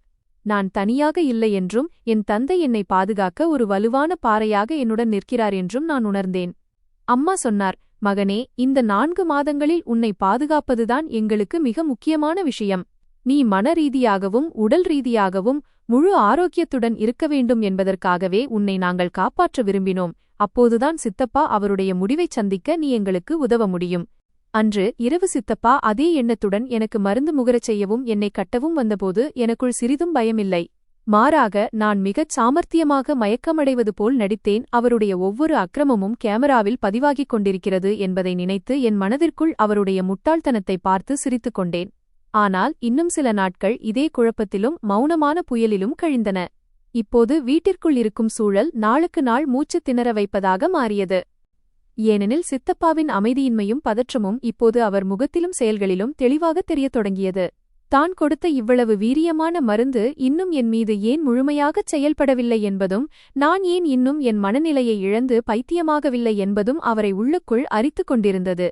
நான் தனியாக இல்லை என்றும் என் தந்தை என்னை பாதுகாக்க ஒரு வலுவான பாறையாக என்னுடன் நிற்கிறார் என்றும் நான் உணர்ந்தேன். அம்மா சொன்னார், மகனே, இந்த 4 மாதங்களில் உன்னை பாதுகாப்பதுதான் எங்களுக்கு மிக முக்கியமான விஷயம். நீ மனரீதியாகவும் உடல் ரீதியாகவும் முழு ஆரோக்கியத்துடன் இருக்க வேண்டும் என்பதற்காகவே உன்னை நாங்கள் காப்பாற்ற விரும்பினோம். அப்போதுதான் சித்தப்பா அவருடைய முடிவைச் சந்திக்க நீ எங்களுக்கு உதவ முடியும். அன்று இரவு சித்தப்பா அதே எண்ணத்துடன் எனக்கு மருந்து முகரச் செய்யவும் என்னை கட்டவும் வந்தபோது எனக்குள் சிறிதும் பயமில்லை. மாறாக நான் மிகச் சாமர்த்தியமாக மயக்கமடைவது போல் நடித்தேன். அவருடைய ஒவ்வொரு அக்கிரமமும் கேமராவில் பதிவாகிக் கொண்டிருக்கிறது என்பதை நினைத்து என் மனதிற்குள் அவருடைய முட்டாள்தனத்தை பார்த்து சிரித்துக் கொண்டேன். ஆனால் இன்னும் சில நாட்கள் இதே குழப்பத்திலும் மௌனமான புயலிலும் கழிந்தன. இப்போது வீட்டிற்குள் இருக்கும் சூழல் நாளுக்கு நாள் மூச்சுத் திணற வைப்பதாக மாறியது. ஏனெனில் சித்தப்பாவின் அமைதியின்மையும் பதற்றமும் இப்போது அவர் முகத்திலும் செயல்களிலும் தெளிவாகத் தெரியத் தொடங்கியது. தான் கொடுத்த இவ்வளவு வீரியமான மருந்து இன்னும் என் மீது ஏன் முழுமையாகச் செயல்படவில்லை என்பதும், நான் ஏன் இன்னும் என் மனநிலையை இழந்து பைத்தியமாகவில்லை என்பதும் அவரை உள்ளுக்குள் அரித்துக் கொண்டிருந்தது.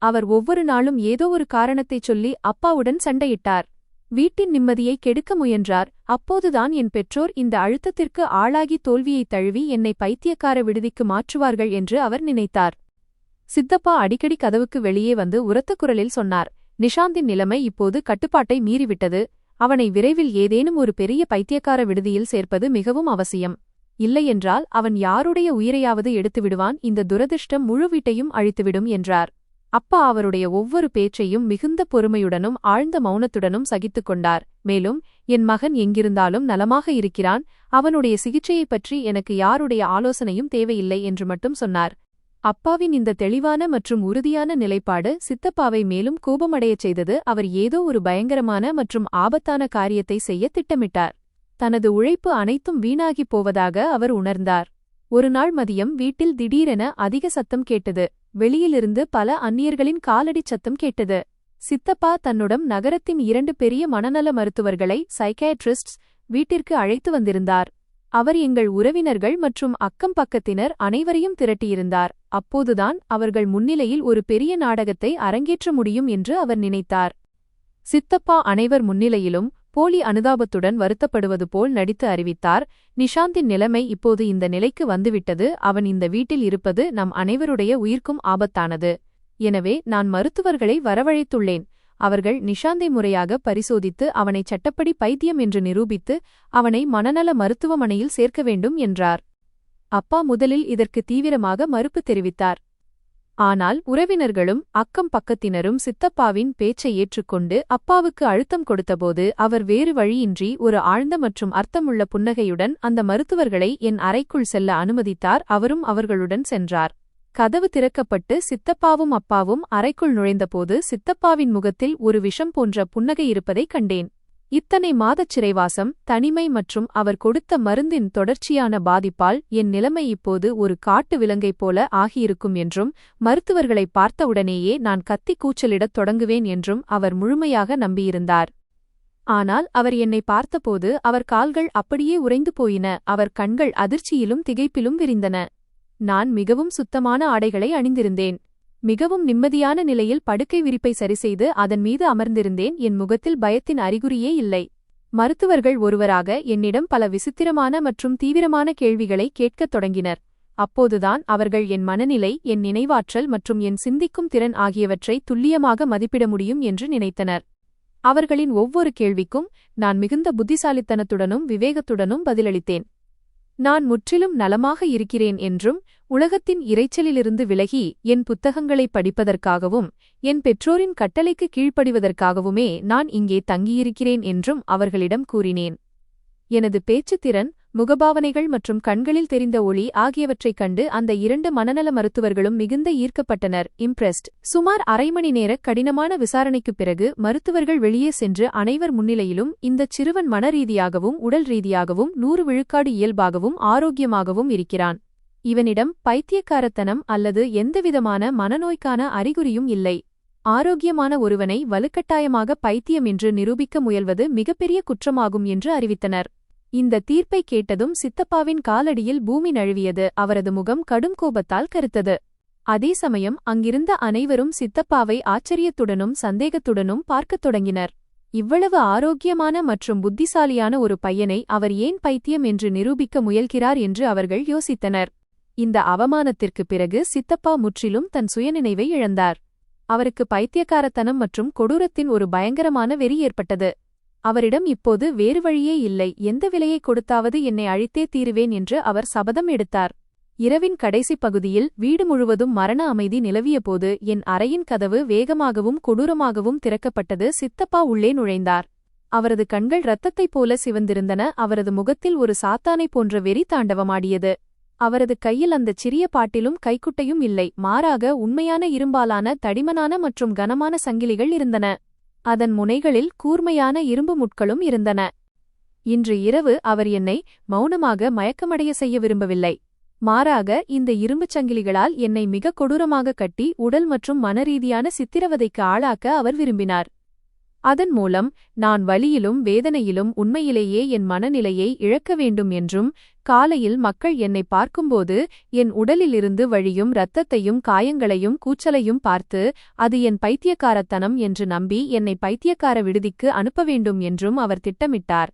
அவர் ஒவ்வொரு நாளும் ஏதோ ஒரு காரணத்தைச் சொல்லி அப்பாவுடன் சண்டையிட்டார். வீட்டின் நிம்மதியை கெடுக்க முயன்றார். அப்போதுதான் என் பெற்றோர் இந்த அழுத்தத்திற்கு ஆளாகி தோல்வியைத் தழுவி என்னை பைத்தியக்கார விடுதிக்கு மாற்றுவார்கள் என்று அவர் நினைத்தார். சித்தப்பா அடிக்கடி கதவுக்கு வெளியே வந்து உரத்த குரலில் சொன்னார், நிஷாந்தின் நிலைமை இப்போது கட்டுப்பாட்டை மீறிவிட்டது. அவனை விரைவில் ஏதேனும் ஒரு பெரிய பைத்தியக்கார விடுதியில் சேர்ப்பது மிகவும் அவசியம். இல்லையென்றால் அவன் யாருடைய உயிரையாவது எடுத்துவிடுவான். இந்த துரதிர்ஷ்டம் முழு வீட்டையும் அழித்துவிடும் என்றார். அப்பா அவருடைய ஒவ்வொரு பேச்சையும் மிகுந்த பொறுமையுடனும் ஆழ்ந்த மௌனத்துடனும் சகித்துக் கொண்டார். மேலும், என் மகன் எங்கிருந்தாலும் நலமாக இருக்கிறான். அவனுடைய சிகிச்சையைப் பற்றி எனக்கு யாருடைய ஆலோசனையும் தேவையில்லை என்று மட்டும் சொன்னார். அப்பாவின் இந்த தெளிவான மற்றும் உறுதியான நிலைப்பாடு சித்தப்பாவை மேலும் கோபமடையச் செய்தது. அவர் ஏதோ ஒரு பயங்கரமான மற்றும் ஆபத்தான காரியத்தை செய்ய திட்டமிட்டார். தனது உழைப்பு அனைத்தும் வீணாகிப் போவதாக அவர் உணர்ந்தார். ஒருநாள் மதியம் வீட்டில் திடீரென அதிக சத்தம் கேட்டது. வெளியிலிருந்து பல அந்நியர்களின் காலடிச் சத்தம் கேட்டது. சித்தப்பா தன்னுடன் நகரத்தின் 2 பெரிய மனநல மருத்துவர்களை, சைக்கியாட்ரிஸ்ட்ஸ், வீட்டிற்கு அழைத்து வந்திருந்தார். அவர் எங்கள் உறவினர்கள் மற்றும் அக்கம் பக்கத்தினர் அனைவரையும் திரட்டியிருந்தார். அப்போதுதான் அவர்கள் முன்னிலையில் ஒரு பெரிய நாடகத்தை அரங்கேற்ற முடியும் என்று அவர் நினைத்தார். சித்தப்பா அனைவர் முன்னிலையிலும் போலி அனுதாபத்துடன் வருத்தப்படுவது போல் நடித்து அறிவித்தார், நிஷாந்தின் நிலைமை இப்போது இந்த நிலைக்கு வந்துவிட்டது. அவன் இந்த வீட்டில் இருப்பது நம் அனைவருடைய உயிர்க்கும் ஆபத்தானது. எனவே நான் மருத்துவர்களை வரவழைத்துள்ளேன். அவர்கள் நிஷாந்தை முறையாக பரிசோதித்து அவனை சட்டப்படி பைத்தியம் என்று நிரூபித்து அவனை மனநல மருத்துவமனையில் சேர்க்க வேண்டும் என்றார். அப்பா முதலில் இதற்கு தீவிரமாக மறுப்பு தெரிவித்தார். ஆனால் உறவினர்களும் அக்கம் பக்கத்தினரும் சித்தப்பாவின் பேச்சை ஏற்றுக்கொண்டு அப்பாவுக்கு அழுத்தம் கொடுத்தபோது அவர் வேறு வழியின்றி ஒரு ஆழ்ந்த மற்றும் அர்த்தமுள்ள புன்னகையுடன் அந்த மருத்துவர்களை என் அறைக்குள் செல்ல அனுமதித்தார். அவரும் அவர்களுடன் சென்றார். கதவு திறக்கப்பட்டு சித்தப்பாவும் அப்பாவும் அறைக்குள் நுழைந்தபோது சித்தப்பாவின் முகத்தில் ஒரு விஷம் போன்ற புன்னகை இருப்பதைக் கண்டேன். இத்தனை மாதச் சிறைவாசம், தனிமை மற்றும் அவர் கொடுத்த மருந்தின் தொடர்ச்சியான பாதிப்பால் என் நிலைமை இப்போது ஒரு காட்டு விலங்கைப் போல ஆகியிருக்கும் என்றும், மருத்துவர்களை பார்த்தவுடனேயே நான் கத்திக் கூச்சலிடத் தொடங்குவேன் என்றும் அவர் முழுமையாக நம்பியிருந்தார். ஆனால் அவர் என்னை பார்த்தபோது அவர் கால்கள் அப்படியே உறைந்து போயின. அவர் கண்கள் அதிர்ச்சியிலும் திகைப்பிலும் விரிந்தன. நான் மிகவும் சுத்தமான ஆடைகளை அணிந்திருந்தேன். மிகவும் நிம்மதியான நிலையில் படுக்கை விரிப்பை சரிசெய்து அதன் மீது அமர்ந்திருந்தேன். என் முகத்தில் பயத்தின் அறிகுறியே இல்லை. மருத்துவர்கள் ஒருவராக என்னிடம் பல விசித்திரமான மற்றும் தீவிரமான கேள்விகளை கேட்கத் தொடங்கினர். அப்போதுதான் அவர்கள் என் மனநிலை, என் நினைவாற்றல் மற்றும் என் சிந்திக்கும் திறன் ஆகியவற்றை துல்லியமாக மதிப்பிட முடியும் என்று நினைத்தனர். அவர்களின் ஒவ்வொரு கேள்விக்கும் நான் மிகுந்த புத்திசாலித்தனத்துடனும் விவேகத்துடனும் பதிலளித்தேன். நான் முற்றிலும் நலமாக இருக்கிறேன் என்றும், உலகத்தின் இரைச்சலிலிருந்து விலகி என் புத்தகங்களை படிப்பதற்காகவும் என் பெற்றோரின் கட்டளைக்கு கீழ்ப்படிவதற்காகவுமே நான் இங்கே தங்கியிருக்கிறேன் என்றும் அவர்களிடம் கூறினேன். எனது பேச்சுத்திறன், முகபாவனைகள் மற்றும் கண்களில் தெரிந்த ஒளி ஆகியவற்றைக் கண்டு அந்த 2 மனநல மருத்துவர்களும் மிகுந்த ஈர்க்கப்பட்டனர். இம்ப்ரெஸ்ட். சுமார் அரை மணி நேர கடினமான விசாரணைக்குப் பிறகு மருத்துவர்கள் வெளியே சென்று அனைவர் முன்னிலையிலும் இந்தச் சிறுவன் மனரீதியாகவும் உடல் ரீதியாகவும் 100 விழுக்காடு இயல்பாகவும் ஆரோக்கியமாகவும் இருக்கிறான். இவனிடம் பைத்தியக்காரத்தனம் அல்லது எந்தவிதமான மனநோய்க்கான அறிகுறியும் இல்லை. ஆரோக்கியமான ஒருவனை வலுக்கட்டாயமாக பைத்தியம் என்று நிரூபிக்க முயல்வது மிகப்பெரிய குற்றமாகும் என்று அறிவித்தனர். இந்த தீர்ப்பை கேட்டதும் சித்தப்பாவின் காலடியில் பூமி நழுவியது. அவரது முகம் கடும் கோபத்தால் கருத்தது. அதே சமயம் அங்கிருந்த அனைவரும் சித்தப்பாவை ஆச்சரியத்துடனும் சந்தேகத்துடனும் பார்க்கத் தொடங்கினர். இவ்வளவு ஆரோக்கியமான மற்றும் புத்திசாலியான ஒரு பையனை அவர் ஏன் பைத்தியம் என்று நிரூபிக்க முயல்கிறார் என்று அவர்கள் யோசித்தனர். இந்த அவமானத்திற்குப் பிறகு சித்தப்பா முற்றிலும் தன் சுயநினைவை இழந்தார். அவருக்கு பைத்தியக்காரத்தனம் மற்றும் கொடூரத்தின் ஒரு பயங்கரமான வெறி ஏற்பட்டது. அவரிடம் இப்போது வேறு வழியே இல்லை. எந்த விலையை கொடுத்தாவது என்னை அழித்தே தீருவேன் என்று அவர் சபதம் எடுத்தார். இரவின் கடைசி பகுதியில் வீடு முழுவதும் மரண அமைதி நிலவியபோது என் அறையின் கதவு வேகமாகவும் கொடூரமாகவும் திறக்கப்பட்டது. சித்தப்பா உள்ளே நுழைந்தார். அவரது கண்கள் இரத்தத்தைப் போல சிவந்திருந்தன. அவரது முகத்தில் ஒரு சாத்தானைப் போன்ற வெறி தாண்டவமாடியது. அவரது கையில் அந்தச் சிறிய பாட்டிலும் கைக்குட்டையும் இல்லை. மாறாக உண்மையான இரும்பாலான தடிமனான மற்றும் கனமான சங்கிலிகள் இருந்தன. அதன் முனைகளில் கூர்மையான இரும்பு முட்களும் இருந்தன. இன்று இரவு அவர் என்னை மௌனமாக மயக்கமடைய செய்ய விரும்பவில்லை. மாறாக இந்த இரும்புச் சங்கிலிகளால் என்னை மிக கொடூரமாக கட்டி உடல் மற்றும் மனரீதியான சித்திரவதைக்கு ஆளாக்க அவர் விரும்பினார். அதன் மூலம் நான் வலியிலும் வேதனையிலும் உண்மையிலேயே என் மனநிலையை இழக்க வேண்டும் என்றும், காலையில் மக்கள் என்னை பார்க்கும்போது என் உடலிலிருந்து வழியும் இரத்தத்தையும் காயங்களையும் கூச்சலையும் பார்த்து அது என் பைத்தியக்காரத்தனம் என்று நம்பி என்னை பைத்தியக்கார விடுதிக்கு அனுப்ப வேண்டும் என்றும் அவர் திட்டமிட்டார்.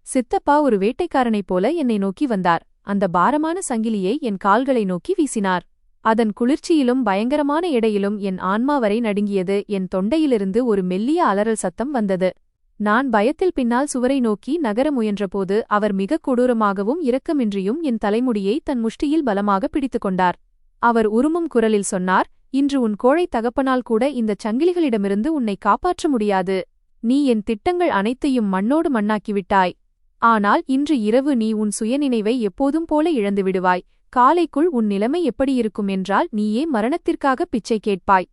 சித்தப்பா ஒரு வேட்டைக்காரனைப் போல என்னை நோக்கி வந்தார். அந்த பாரமான சங்கிலியை என் கால்களை நோக்கி வீசினார். அதன் குளிர்ச்சியிலும் பயங்கரமான எடையிலும் என் ஆன்மா வரை நடுங்கியது. என் தொண்டையிலிருந்து ஒரு மெல்லிய அலறல் சத்தம் வந்தது. நான் பயத்தில் பின்னால் சுவரை நோக்கி நகர முயன்றபோது அவர் மிக கொடூரமாகவும் இரக்கமின்றியும் என் தலைமுடியை தன் முஷ்டியில் பலமாக பிடித்துக்கொண்டார். அவர் உருமும் குரலில் சொன்னார், இன்று உன் கோழை தகப்பனால் கூட இந்தச் சங்கிலிகளிடமிருந்து உன்னை காப்பாற்ற முடியாது. நீ என் திட்டங்கள் அனைத்தையும் மண்ணோடு மண்ணாக்கிவிட்டாய். ஆனால் இன்று இரவு நீ உன் சுயநினைவை எப்போதும் போல இழந்து விடுவாய். காலைக்குள் உன் நிலைமை எப்படியிருக்கும் என்றால் நீயே மரணத்திற்காக பிச்சை கேட்பாய்.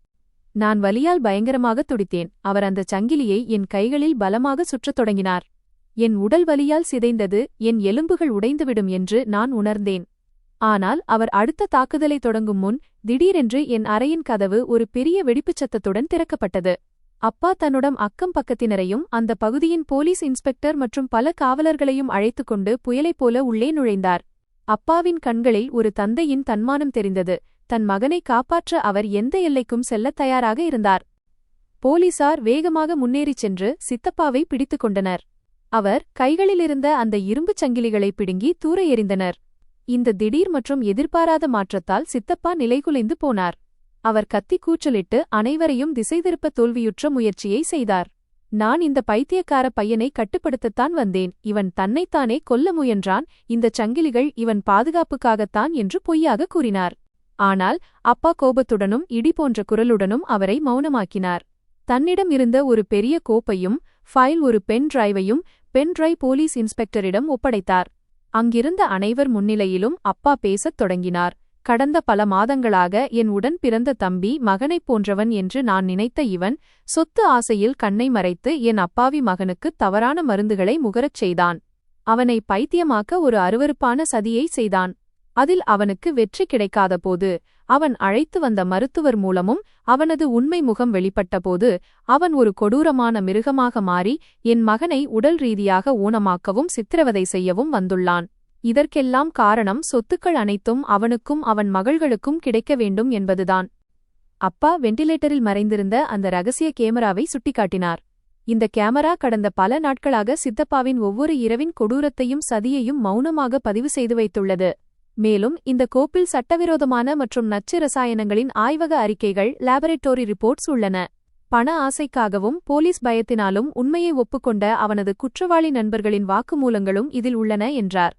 நான் வலியால் பயங்கரமாக துடித்தேன். அவர் அந்தச் சங்கிலியை என் கைகளில் பலமாக சுற்றத் தொடங்கினார். என் உடல் வலியால் சிதைந்தது. என் எலும்புகள் உடைந்துவிடும் என்று நான் உணர்ந்தேன். ஆனால் அவர் அடுத்த தாக்குதலை தொடங்கும் முன் திடீரென்று என் அறையின் கதவு ஒரு பெரிய வெடிப்புச் சத்தத்துடன் திறக்கப்பட்டது. அப்பா தன்னுடன் அக்கம் பக்கத்தினரையும் அந்த பகுதியின் போலீஸ் இன்ஸ்பெக்டர் மற்றும் பல காவலர்களையும் அழைத்துக்கொண்டு புயலைப் போல உள்ளே நுழைந்தார். அப்பாவின் கண்களில் ஒரு தந்தையின் தன்மானம் தெரிந்தது. தன் மகனை காப்பாற்ற அவர் எந்த எல்லைக்கும் செல்லத் தயாராக இருந்தார். போலீசார் வேகமாக முன்னேறிச் சென்று சித்தப்பாவை பிடித்துக் கொண்டனர். அவர் கைகளிலிருந்த அந்த இரும்புச் சங்கிலிகளை பிடுங்கி தூர எறிந்தனர். இந்த திடீர் மற்றும் எதிர்பாராத மாற்றத்தால் சித்தப்பா நிலைகுலைந்து போனார். அவர் கத்தி கூச்சலிட்டு அனைவரையும் திசைதிருப்ப தோல்வியுற்ற முயற்சியை செய்தார். நான் இந்த பைத்தியக்கார பையனை கட்டுப்படுத்தத்தான் வந்தேன். இவன் தன்னைத்தானே கொல்ல முயன்றான். இந்தச் சங்கிலிகள் இவன் பாதுகாப்புக்காகத்தான் என்று பொய்யாக கூறினார். ஆனால் அப்பா கோபத்துடனும் இடி போன்ற குரலுடனும் அவரை மௌனமாக்கினார். தன்னிடம் இருந்த ஒரு பெரிய கோப்பையும் ஃபைல் ஒரு பென் டிரைவையும் பென் டிரைவ் போலீஸ் இன்ஸ்பெக்டரிடம் ஒப்படைத்தார். அங்கிருந்த அனைவர் முன்னிலையிலும் அப்பா பேசத் தொடங்கினார். கடந்த பல மாதங்களாக என் உடன் பிறந்த தம்பி, மகனைப் போன்றவன் என்று நான் நினைத்த இவன் சொத்து ஆசையில் கண்ணை மறைத்து என் அப்பாவி மகனுக்கு தவறான மருந்துகளை முகரச் செய்தான். அவனை பைத்தியமாக்க ஒரு அருவருப்பான சதியை செய்தான். அதில் அவனுக்கு வெற்றி கிடைக்காதபோது அவன் அழைத்து வந்த மருத்துவர் மூலமும் அவனது உண்மை முகம் வெளிப்பட்டபோது அவன் ஒரு கொடூரமான மிருகமாக மாறி என் மகனை உடல் ரீதியாக ஊனமாக்கவும் சித்திரவதை செய்யவும் வந்துள்ளான். இதற்கெல்லாம் காரணம் சொத்துக்கள் அனைத்தும் அவனுக்கும் அவன் மகள்களுக்கும் கிடைக்க வேண்டும் என்பதுதான். அப்பா வெண்டிலேட்டரில் மறைந்திருந்த அந்த ரகசிய கேமராவை சுட்டிக்காட்டினார். இந்த கேமரா கடந்த பல நாட்களாக சித்தப்பாவின் ஒவ்வொரு இரவின் கொடூரத்தையும் சதியையும் மௌனமாக பதிவு செய்து வைத்துள்ளது. மேலும் இந்த கோப்பில் சட்டவிரோதமான மற்றும் நச்சு ரசாயனங்களின் ஆய்வக அறிக்கைகள், லேபரேட்டோரி ரிப்போர்ட்ஸ் உள்ளன. பண ஆசைக்காகவும் போலீஸ் பயத்தினாலும் உண்மையை ஒப்புக்கொண்ட அவனது குற்றவாளி நண்பர்களின் வாக்குமூலங்களும் இதில் உள்ளன என்றார்.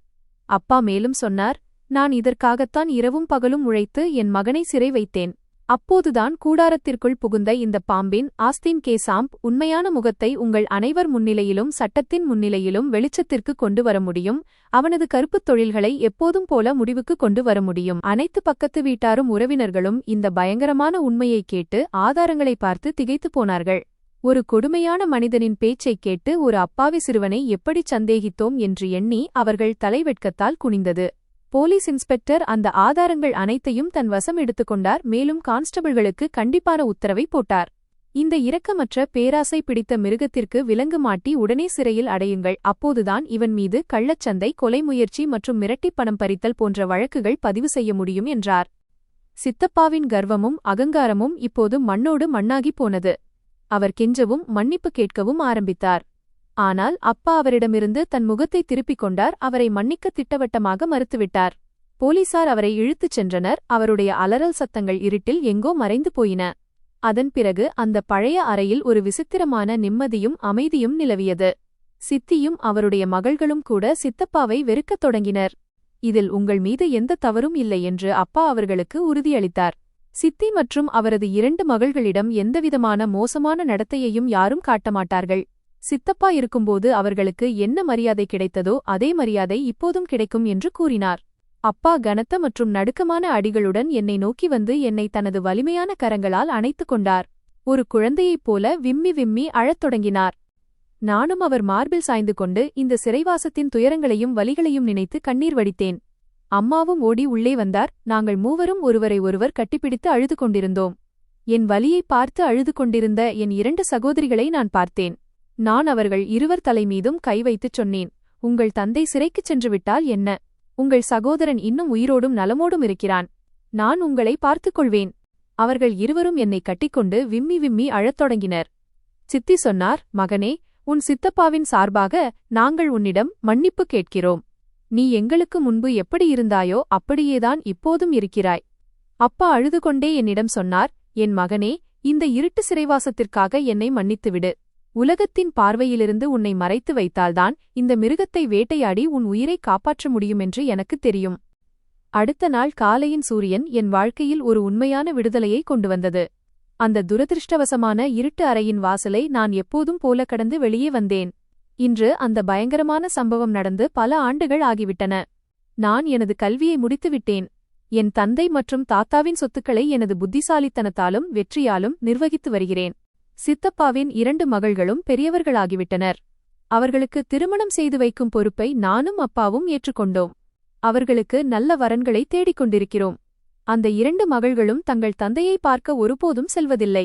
அப்பா மேலும் சொன்னார், நான் இதற்காகத்தான் இரவும் பகலும் உழைத்து என் மகனை சிறை வைத்தேன். அப்போதுதான் கூடாரத்திற்குள் புகுந்த இந்த பாம்பின், ஆஸ்தின் கேசாம்ப் உண்மையான முகத்தை உங்கள் அனைவர் முன்னிலையிலும் சட்டத்தின் முன்னிலையிலும் வெளிச்சத்திற்கு கொண்டு வர முடியும். அவனது கருப்புத் தொழில்களை எப்போதும் போல முடிவுக்கு கொண்டு வர முடியும். அனைத்து பக்கத்து வீட்டாரும் உறவினர்களும் இந்த பயங்கரமான உண்மையை கேட்டு ஆதாரங்களை பார்த்து திகைத்துப் போனார்கள். ஒரு கொடுமையான மனிதனின் பேச்சைக் கேட்டு ஒரு அப்பாவி சிறுவனை எப்படிச் சந்தேகித்தோம் என்று எண்ணி அவர்கள் தலைவெட்கத்தால் குனிந்தது. போலீஸ் இன்ஸ்பெக்டர் அந்த ஆதாரங்கள் அனைத்தையும் தன் வசம் எடுத்துக்கொண்டார். மேலும் கான்ஸ்டபிள்களுக்கு கண்டிப்பான உத்தரவை போட்டார். இந்த இரக்கமற்ற பேராசை பிடித்த மிருகத்திற்கு விலங்கு மாட்டி உடனே சிறையில் அடையுங்கள். அப்போதுதான் இவன் மீது கள்ளச்சந்தை, கொலை முயற்சி மற்றும் மிரட்டிப் பணம் பறித்தல் போன்ற வழக்குகள் பதிவு செய்ய முடியும் என்றார். சித்தப்பாவின் கர்வமும் அகங்காரமும் இப்போது மண்ணோடு மண்ணாகிப் போனது. அவர் கெஞ்சவும் மன்னிப்பு கேட்கவும் ஆரம்பித்தார். ஆனால் அப்பா அவரிடமிருந்து தன் முகத்தை திருப்பிக் கொண்டார். அவரை மன்னிக்க திட்டவட்டமாக மறுத்துவிட்டார். போலீசார் அவரை இழுத்துச் சென்றனர். அவருடைய அலறல் சத்தங்கள் இருட்டில் எங்கோ மறைந்து போயின. அதன் பிறகு அந்த பழைய அறையில் ஒரு விசித்திரமான நிம்மதியும் அமைதியும் நிலவியது. சித்தியும் அவருடைய மகள்களும் கூட சித்தப்பாவை வெறுக்கத் தொடங்கினர். இதில் உங்கள் மீது எந்த தவறும் இல்லை என்று அப்பா அவர்களுக்கு உறுதியளித்தார். சித்தி மற்றும் அவரது 2 மகள்களிடம் எந்தவிதமான மோசமான நடத்தையையும் யாரும் காட்டமாட்டார்கள். சித்தப்பா இருக்கும்போது அவர்களுக்கு என்ன மரியாதை கிடைத்ததோ அதே மரியாதை இப்போதும் கிடைக்கும் என்று கூறினார். அப்பா கனத்த மற்றும் நடுக்கமான அடிகளுடன் என்னை நோக்கி வந்து என்னை தனது வலிமையான கரங்களால் அணைத்துக் கொண்டார். ஒரு குழந்தையைப் போல விம்மி விம்மி அழத் தொடங்கினார். நானும் அவர் மார்பில் சாய்ந்து கொண்டு இந்த சிறைவாசத்தின் துயரங்களையும் வலிகளையும் நினைத்து கண்ணீர் வடித்தேன். அம்மாவும் ஓடி உள்ளே வந்தார். நாங்கள் மூவரும் ஒருவரை ஒருவர் கட்டிப்பிடித்து அழுது கொண்டிருந்தோம். என் வலியை பார்த்து அழுது கொண்டிருந்த என் 2 சகோதரிகளை நான் பார்த்தேன். நான் அவர்கள் இருவர் தலைமீதும் கை வைத்துச் சொன்னேன், உங்கள் தந்தை சிறைக்குச் சென்றுவிட்டால் என்ன? உங்கள் சகோதரன் இன்னும் உயிரோடும் நலமோடும் இருக்கிறான். நான் உங்களை பார்த்துக் கொள்வேன். அவர்கள் இருவரும் என்னை கட்டிக்கொண்டு விம்மி விம்மி அழத் தொடங்கினர். சித்தி சொன்னார், மகனே, உன் சித்தப்பாவின் சார்பாக நாங்கள் உன்னிடம் மன்னிப்பு கேட்கிறோம். நீ எங்களுக்கு முன்பு எப்படி இருந்தாயோ அப்படியேதான் இப்போதும் இருக்கிறாய். அப்பா அழுது கொண்டே என்னிடம் சொன்னார், என் மகனே, இந்த இருட்டு சிறைவாசத்திற்காக என்னை மன்னித்துவிடு. உலகத்தின் பார்வையிலிருந்து உன்னை மறைத்து வைத்தால்தான் இந்த மிருகத்தை வேட்டையாடி உன் உயிரை காப்பாற்ற முடியுமென்று எனக்குத் தெரியும். அடுத்த நாள் காலையின் சூரியன் என் வாழ்க்கையில் ஒரு உண்மையான விடுதலையை கொண்டு வந்தது. அந்த துரதிருஷ்டவசமான இருட்டு அறையின் வாசலை நான் எப்போதும் போல கடந்து வெளியே வந்தேன். இன்று அந்த பயங்கரமான சம்பவம் நடந்து பல ஆண்டுகள் ஆகிவிட்டன. நான் எனது கல்வியை முடித்துவிட்டேன். என் தந்தை மற்றும் தாத்தாவின் சொத்துக்களை எனது புத்திசாலித்தனத்தாலும் வெற்றியாலும் நிர்வகித்து வருகிறேன். சித்தப்பாவின் 2 மகள்களும் பெரியவர்களாகிவிட்டனர். அவர்களுக்கு திருமணம் செய்து வைக்கும் பொறுப்பை நானும் அப்பாவும் ஏற்றுக்கொண்டோம். அவர்களுக்கு நல்ல வரன்களை தேடிக் கொண்டிருக்கிறோம். அந்த 2 மகள்களும் தங்கள் தந்தையை பார்க்க ஒருபோதும் செல்வதில்லை.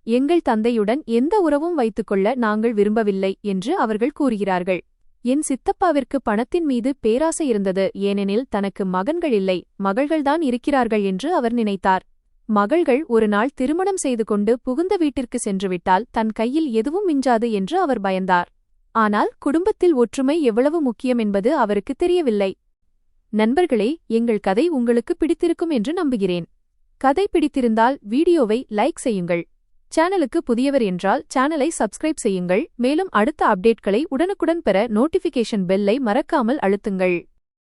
எங்கள் தந்தையுடன் எந்த உறவும் வைத்துக்கொள்ள நாங்கள் விரும்பவில்லை என்று அவர்கள் கூறுகிறார்கள். என் சித்தப்பாவிற்கு பணத்தின் மீது பேராசை இருந்தது. ஏனெனில் தனக்கு மகன்கள் இல்லை, மகள்கள்தான் இருக்கிறார்கள் என்று அவர் நினைத்தார். மகள்கள் ஒரு நாள் திருமணம் செய்து கொண்டு புகுந்த வீட்டிற்கு சென்றுவிட்டால் தன் கையில் எதுவும் மிஞ்சாது என்று அவர் பயந்தார். ஆனால் குடும்பத்தில் ஒற்றுமை எவ்வளவு முக்கியம் என்பது அவருக்கு தெரியவில்லை. நண்பர்களே, எங்கள் கதை உங்களுக்கு பிடித்திருக்கும் என்று நம்புகிறேன். கதை பிடித்திருந்தால் வீடியோவை லைக் செய்யுங்கள். சேனலுக்கு புதியவர் என்றால் சேனலை சப்ஸ்கிரைப் செய்யுங்கள். மேலும் அடுத்த அப்டேட்களை உடனுக்குடன் பெற நோட்டிஃபிகேஷன் பெல்லை மறக்காமல் அழுத்துங்கள்.